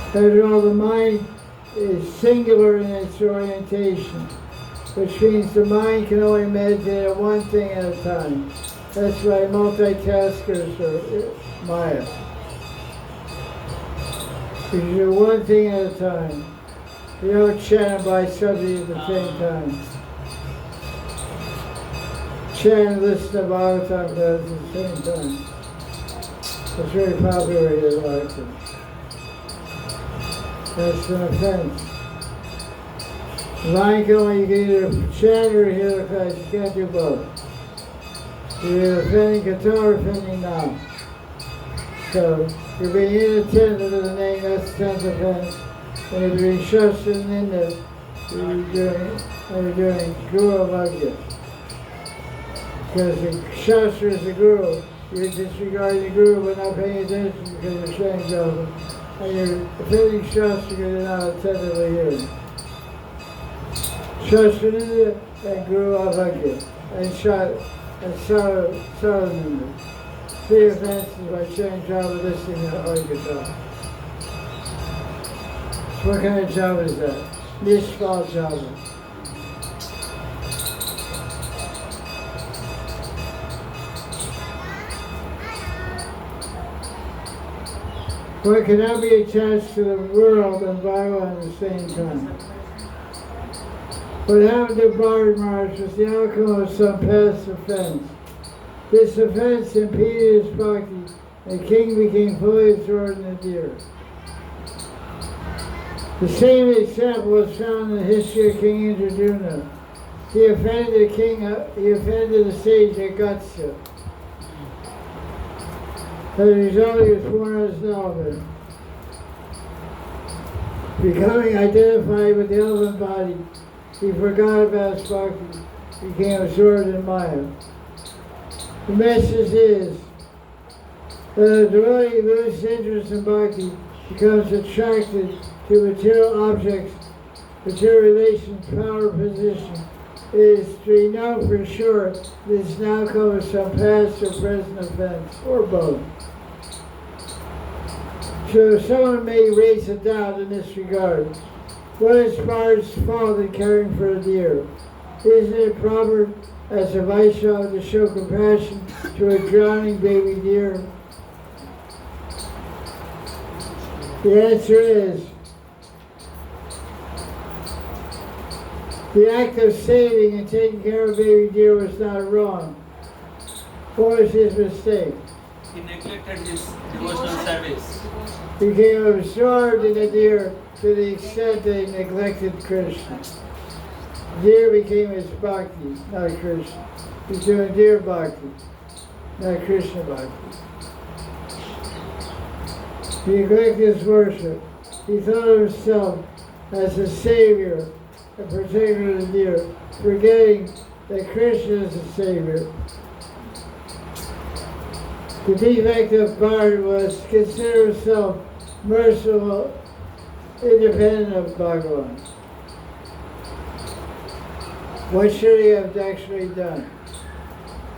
After all, the mind is singular in its orientation, which means the mind can only meditate on one thing at a time. That's why multitaskers are Maya. Because you do one thing at a time. You don't chant and buy something at the same time. Chant and listen to Bhagavatam at the same time. It's very popular here in Bhagavatam. That's an offense. Mind can only get either chant or hear the Christ. You can't do both. You're offending Kata or offending Nam. So you're being inattentive to the name, that's the 10th offense. And if you're being Shastra and Ninda, you're doing Guru Avagya. Because the Shastra is the Guru. You're disregarding the Guru but not paying attention because you're saying Java. And you're offending Shastra because you're not attentively hearing. Shastra Ninda and Guru Avagya. And Sarananda. 3 offenses by sharing Java, listening to Oikata. So what kind of Java is that? Nishfal Java. One cannot be attached to the world and Bhagavan at the same time. What happened to Bharat Maharaj was the outcome of some past offense. This offense impeded his bhakti, and the king became fully absorbed in the deer. The same example was found in the history of King Indraduna. He offended the king. He offended the sage Agastya. As a result, he was born as an elephant. Becoming identified with the elephant body, he forgot about his bhakti, became absorbed in Maya. The message is that a devotee loses interest in bhakti, becomes attracted to material objects, material relations, power, position. It is to be known for sure that it's now covers some past or present offense, or both. So someone may raise a doubt in this regard. What is Bharat's fault in caring for a deer? Isn't it proper as a Vaishnava to show compassion to a drowning baby deer? The answer is, the act of saving and taking care of baby deer was not wrong. What was his mistake? He neglected his devotional service. He became absorbed in the deer to the extent that he neglected Krishna. Deer became his bhakti, not Krishna. He's doing deer bhakti, not Krishna bhakti. He neglected his worship. He thought of himself as a savior, a protector of the deer, forgetting that Krishna is the savior. The defect of Bharat was to consider himself merciful, independent of Bhagavan. What should he have actually done?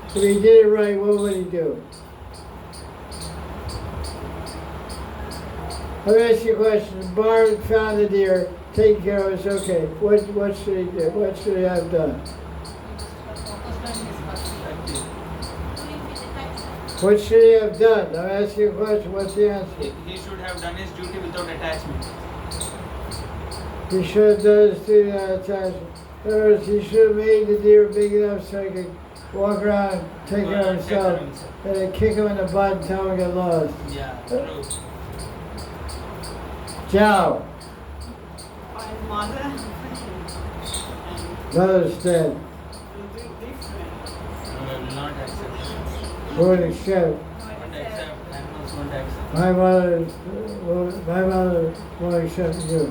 If he did it right, what would he do? I'll ask you a question. Bharat found the deer, taking care of it, okay. What should he do? What should he have done? What should he have done? I'm asking you a question. What's the answer? He should have done his duty without attachment. He should have done his duty without attachment. In other words, he should have made the deer big enough so he could walk around, take care of himself, and then kick him in the butt and tell him to get lost. Yeah, true. Ciao. My mother Mother's dead. will be different. I will not accept. Won't accept. Won't accept. Animals won't accept. My mother won't accept you.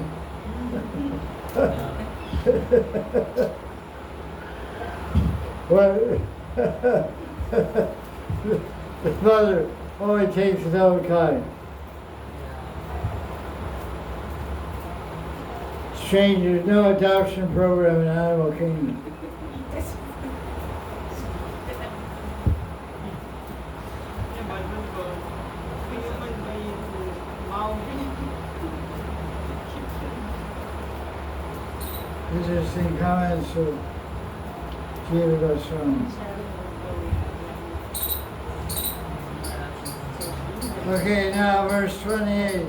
Well, the mother only takes his own kind. Strange, there's no adoption program in Animal Kingdom. Yeah, but we go human being, mountain. Interesting comments of Jiva Goswami. Okay, now verse 28.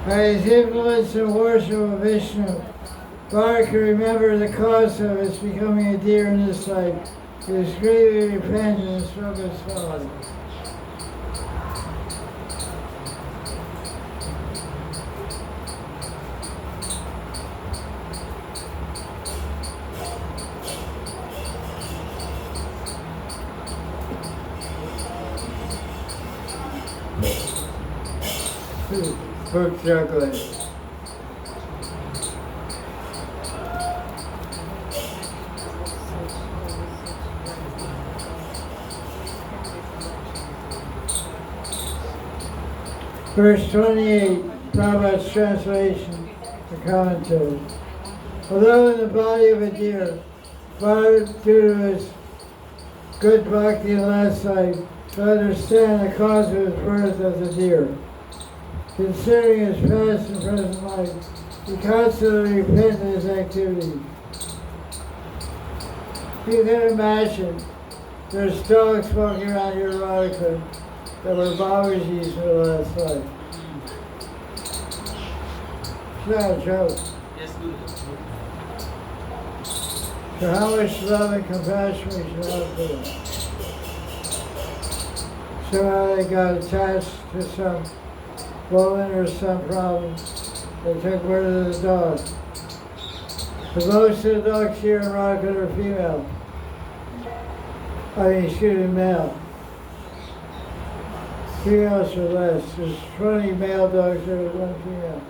By his influence and worship of Vishnu, Bharat could remember the cause of his becoming a deer in this life. He was greatly repentant and spoke as follows. Book juggling. Verse 28, Prabhupada's translation, the commentary. Although in the body of a deer, Bharat, due to his good bhakti in last life, to understand the cause of his birth as a deer. Considering his past and present life, he constantly repented his activities. You can imagine there's dogs walking around here in Radhika that were Babaji's in her last life. not a joke. Yes, Guru. So how much love and compassion we should have for them. Somehow they got attached to some woman or some problem. They took word of the dog. The most of the dogs here in Rockland are female. Male. Females are less. There's 20 male dogs, there's 1 female.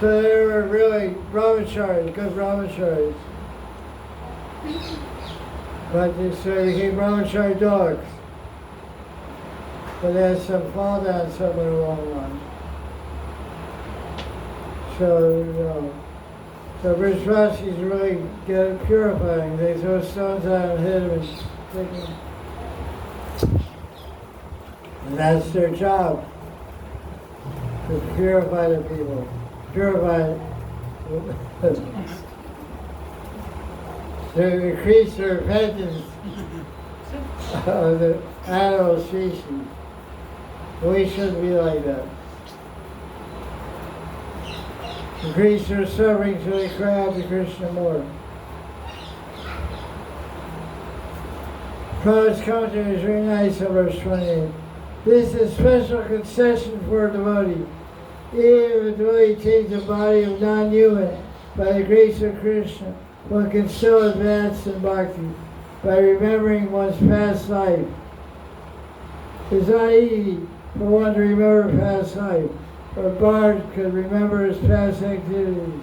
So they were really brahmacharis, good brahmacharis. But so they became brahmachari dogs. But they had some fall down somewhere along the line. So, so Brishvasis really get it purifying. They throw stones out and hit them and take them. And that's their job, to purify the people. Purify to increase the repentance of the animal species. We shouldn't be like that. Increase their suffering so they cry out to Krishna more. Prabhupada's commentary is very nice on verse 28. This is a special concession for a devotee. Even if a devotee takes a body of non-human, by the grace of Krishna, one can still advance in bhakti by remembering one's past life. It's not easy for one to remember past life, but a bard could remember his past activities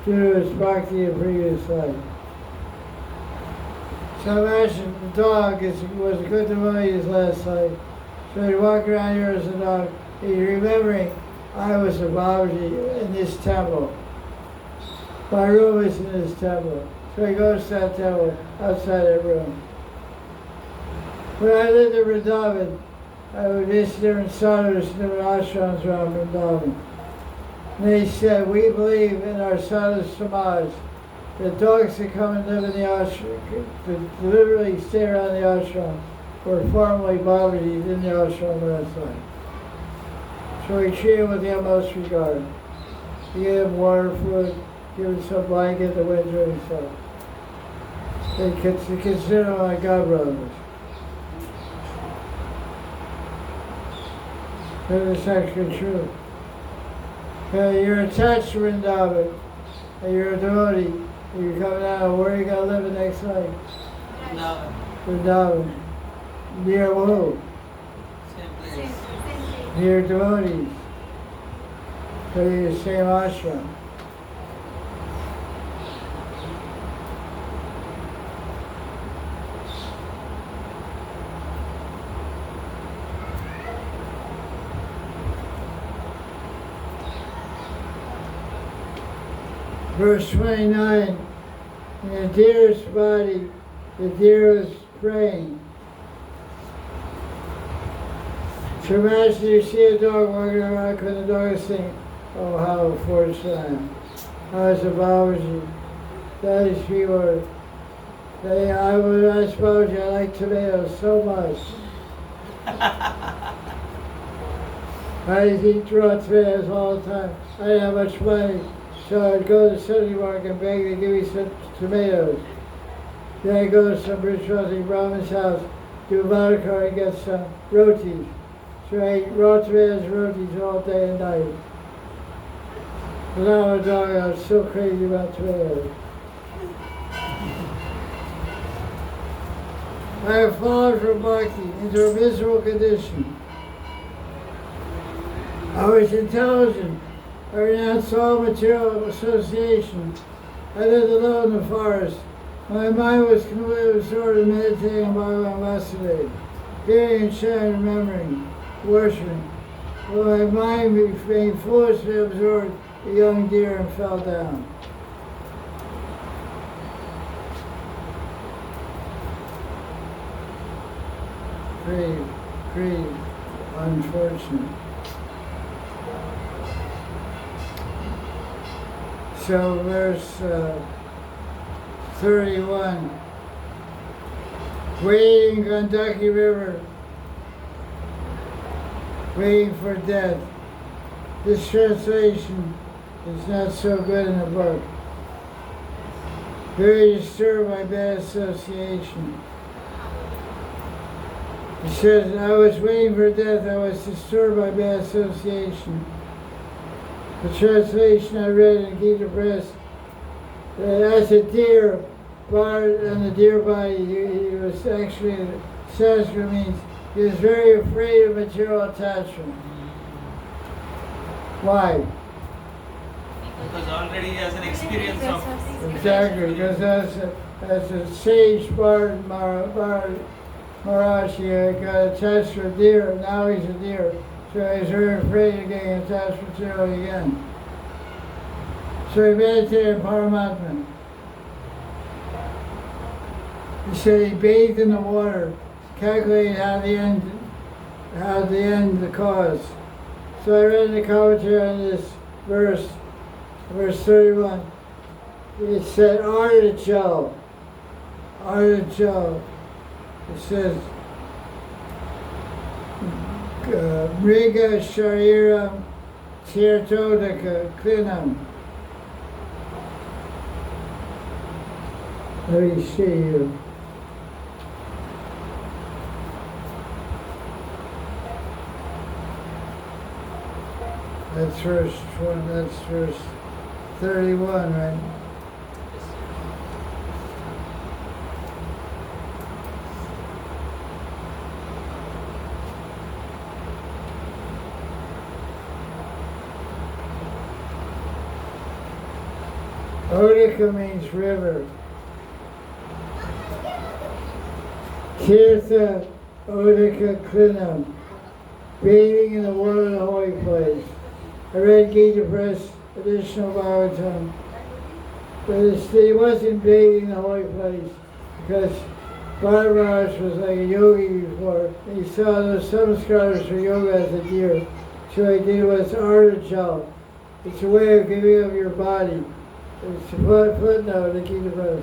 due to his bhakti in previous life. So imagine the dog was a good devotee in his last life. So he'd walk around here as a dog, he's remembering, I was a Babaji in this temple. My room is in this temple. So he goes to that temple, outside that room. When I lived in Vrindavan, I would visit different sadhus, different ashrams around Vrindavan. And they said, we believe in our sadhu samaj, that dogs that come and live in the ashram, to literally stay around the ashram, were formerly Babajis in the ashram last life. So we treat them with the utmost regard. We give them water, food, give them some blanket, the winter and stuff. They consider them like God brothers. That is actually true. You're attached to Vrindavan, and you're a devotee, and you're coming out, where are you going to live the next life? Vrindavan. Near who? Same place. Near devotees. So you're the same ashram. Verse 29, in the deer's body, the deer is praying. So imagine you see a dog walking around, could the dog think, oh, how unfortunate I am. I was a Babaji. That is people. I was ask Babaji, I like tomatoes so much. I used to eat raw tomatoes all the time. I didn't have much money. So I'd go to the Sunday market and beg to give me some tomatoes. Then I'd go to some Brishvasi Brahman's house, do a vodka and get some rotis. So I ate raw tomatoes and rotis all day and night. When I was a dog, I was so crazy about tomatoes. I have fallen from bhakti into a miserable condition. I was intelligent. I renounced all material association. I lived alone in the forest. My mind was completely absorbed in meditating on Bhagavan Vasudeva, hearing and chanting, remembering, worshiping. When my mind became foolishly absorbed, a young deer and fell down. Pretty unfortunate. So verse 31, wading Gandaki River, waiting for death. this translation is not so good in the book. Very disturbed by bad association. He says, I was waiting for death, I was disturbed by bad association. The translation I read in Gita Press, as a deer barred on the deer body, he was actually, Sanskrit means, he was very afraid of material attachment. Why? Because already he has an experience of. Exactly, because as a sage bard Maharaj, he got attached to a deer, and now he's a deer. So he's very afraid of getting attached materially again. So he meditated in Paramatma. He said he bathed in the water, calculated how to end the cause. So I read the commentary on this verse 31. It said artichoke. It says Mriga Shariram Tirtodaka Klinam. Let me see you. That's verse 31, right? Odika means river. Tirtha Odika Klinam, bathing in the water of the holy place. I read Gita Press, additional Bhagavatam, but he wasn't bathing in the holy place because Maharaj was like a yogi before. He saw those samskaras for yoga as a deer. So he did was artichoke. It's a way of giving up your body. It's a footnote in Gita Press.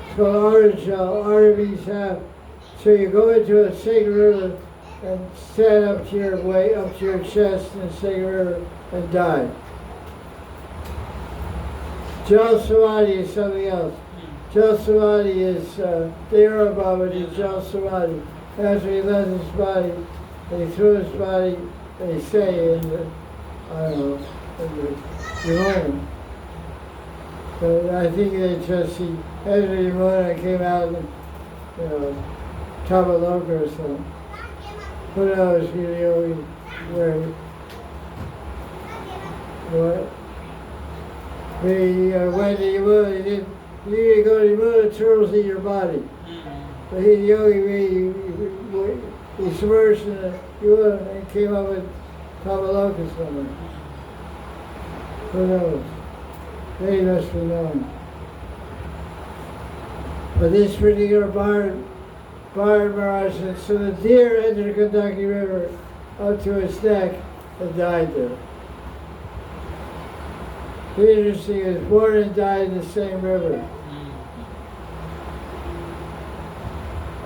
It's called artichoke. Arta means half. So you go into a sacred river and stand up to your way, up to your chest in the sacred river and die. Jal Samadhi is something else. Jal Samadhi is Dera Babaji, Jal Samadhi. After he left his body, they threw his body, they say, in the, I don't know, in the Yamuna. But I think they just, after the Yamuna came out and, Tavaloka or something. Who knows, where, what? He went to Yamuna, he didn't, you didn't go to Yamuna, turtles eat your body. But he, the yogi, he submerged in the Yamuna and came up with Tavaloka somewhere. Who knows? They must be known. But this particular Bard Maharaj said, so the deer entered the Kentucky River up to its neck and died there. Interesting, he was born and died in the same river.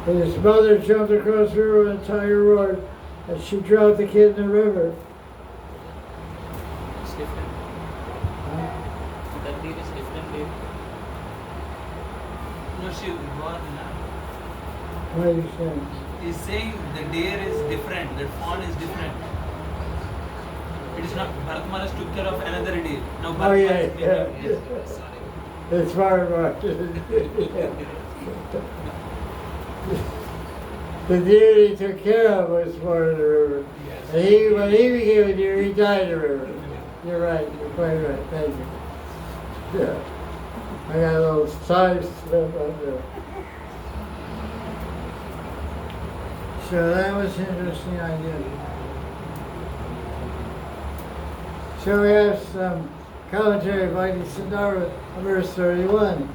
And his mother jumped across the river and a tiger roared, and she dropped the kid in the river. It's different. That deer is different deer. No, she was born now. What are you saying? He's saying the deer is different, the fawn is different. It is not, Bharat Maharaj took care of another deer. Now Oh Bharat yeah, Maharaj yeah. Yes, sorry. It's far much. The deer he took care of was part of the river. And when he became a deer, he died in the river. You're right, you're quite right, thank you. Yeah. I got a little side step up there. So that was an interesting idea. So we have some commentary by the Sundara, verse 31.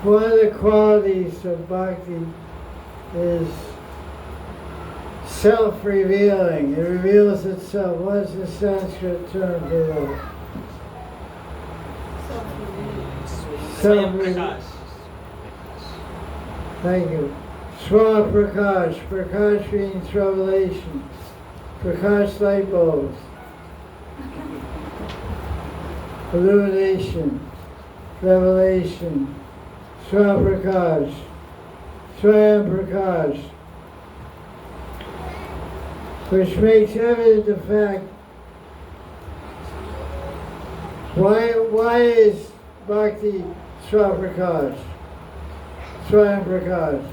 One of the qualities of bhakti is self-revealing. It reveals itself. What's the Sanskrit term for that? Swayam Self-revealing. Prakash. Thank you. Swaprakash. Prakash means revelation. Prakash light bulbs. Illumination. Revelation. Swaprakash. Swayam Prakash. Which makes evident the fact why is Bhakti Swaprakash? Swayam Prakash.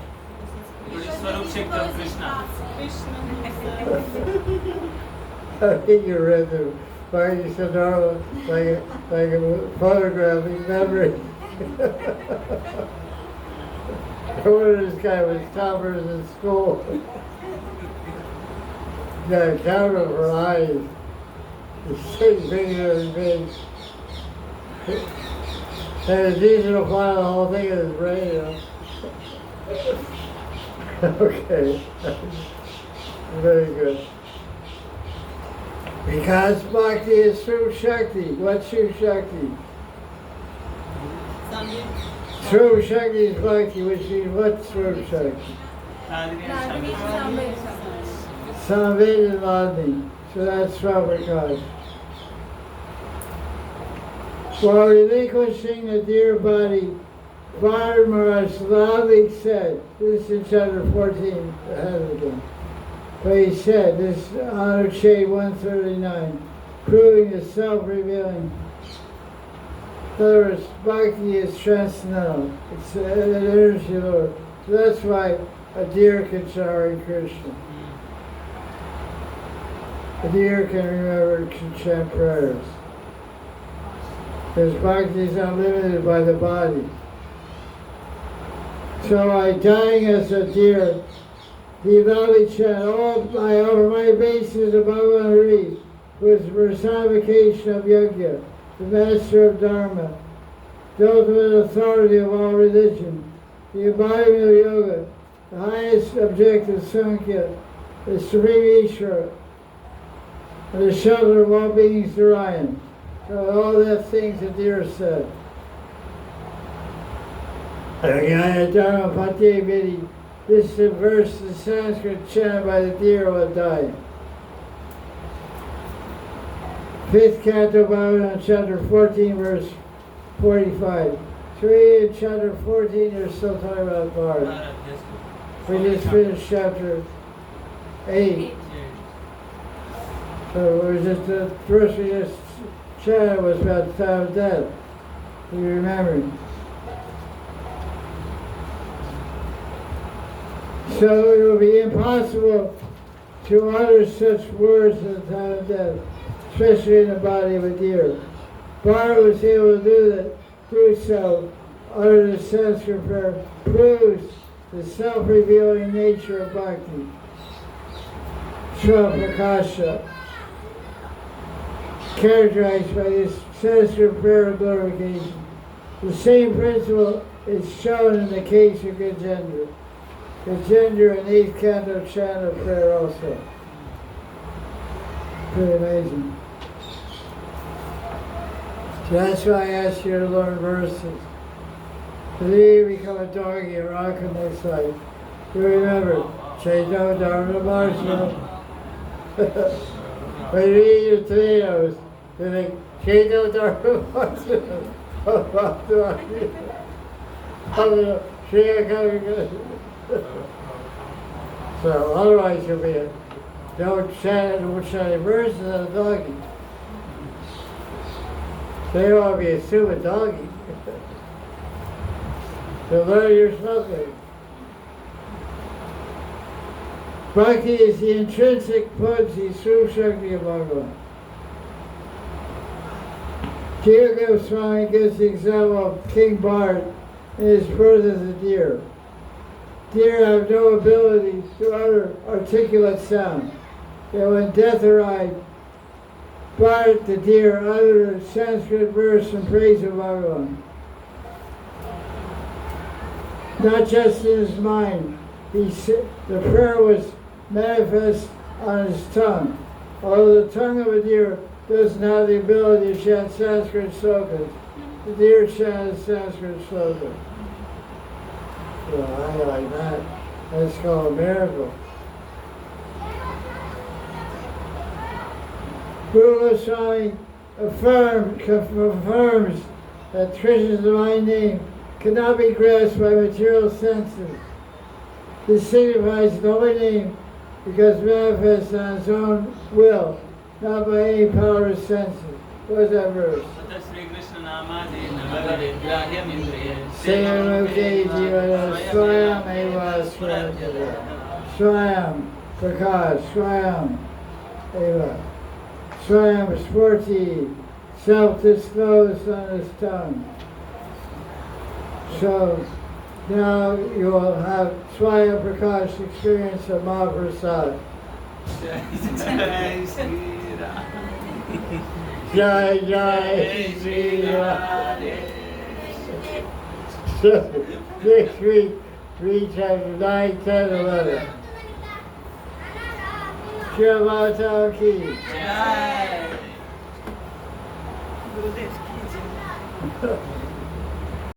It is Swarup Shakti of Krishna. Krishna himself. I think you read the Bhakti Siddhartha like a photographic memory. One of this guy was toppers in school. Got a camera for eyes. The same bigger and big. And it's easy to find the whole thing in his brain, you know. Okay. Very good. Because Bhakti is true Shakti. What's true Shakti? True Shakti is Bhakti, which means what's true Shakti? Samved and Madani. So that's Swaprakash. While relinquishing the dear body, Maharaj loudly said, this is in chapter 14, ahead again. But he said, this is Honor Shade 139, proving the self-revealing. In other words, Bhakti is transcendental. It's an energy Lord. So that's why a deer can chant Krishna. A deer can remember to chant prayers. Because Bhakti is unlimited by the body. So by dying as a deer, the loudly chant, over my bases of Mahanidhi, who is the personification of Yajna, the master of Dharma, the ultimate authority of all religion, the embodiment of yoga, the highest objective Sankhya, the supreme Ishvara, and the shelter of all beings Narayan. So all the things the deer said. Dharma Pate Vidi. This is the verse, the Sanskrit chanted by the deer while dying. 5th Canto Bhagavatam, chapter 14, verse 45. So in chapter 14, you're still talking about Maharaj. We just finished chapter 8. So it was just the verse we just chanted was about the time of death. You remember? So it will be impossible to utter such words at the time of death, especially in the body of a deer. Bharat was able to do so, utter the Sanskrit prayer, proves the self-revealing nature of Bhakti. Svaprakasha, characterized by this Sanskrit prayer of glorification. The same principle is shown in the case of Gajendra. Gajendra in 8th Canto chant of prayer also. Pretty amazing. So that's why I asked you to learn verses. So then you become a doggy or rock on this side. You remember, Chaito Dharma Marshal. When you eat your tomatoes, you think, Chaito Dharma Marshal. So otherwise you'll be a don't chant verses on a doggy. So you ought to be a stupid doggy. So learn your something. Bhakti is the intrinsic potency, true Shakti of Bhagavan. Jiva Goswami gives the example of King Bharat in his birth as a deer. Deer have no ability to utter articulate sound. Yet when death arrived, Bharat the deer uttered a Sanskrit verse in praise of Bhagavan. not just in his mind. The prayer was manifest on his tongue. Although the tongue of a deer doesn't have the ability to chant Sanskrit slokas, the deer chants Sanskrit slokas. So I like that. That's called a miracle. Guru Goswami confirms that Krishna's divine name cannot be grasped by material senses. This signifies the holy name because manifest on its own will, not by any power of senses. What is that verse? Sayamukhe jivana swayam eva swayam prakash swayam eva swayam sporti, self-disclosed on his tongue. So now you will have Swayam Prakash experience of Mahaprasad. Jai Shri Ram. Jai Jai Shri Ram. So next week, read chapter 9, 10, 11. Srimad Bhagavatam ki. Jai. Gurudev ki jai.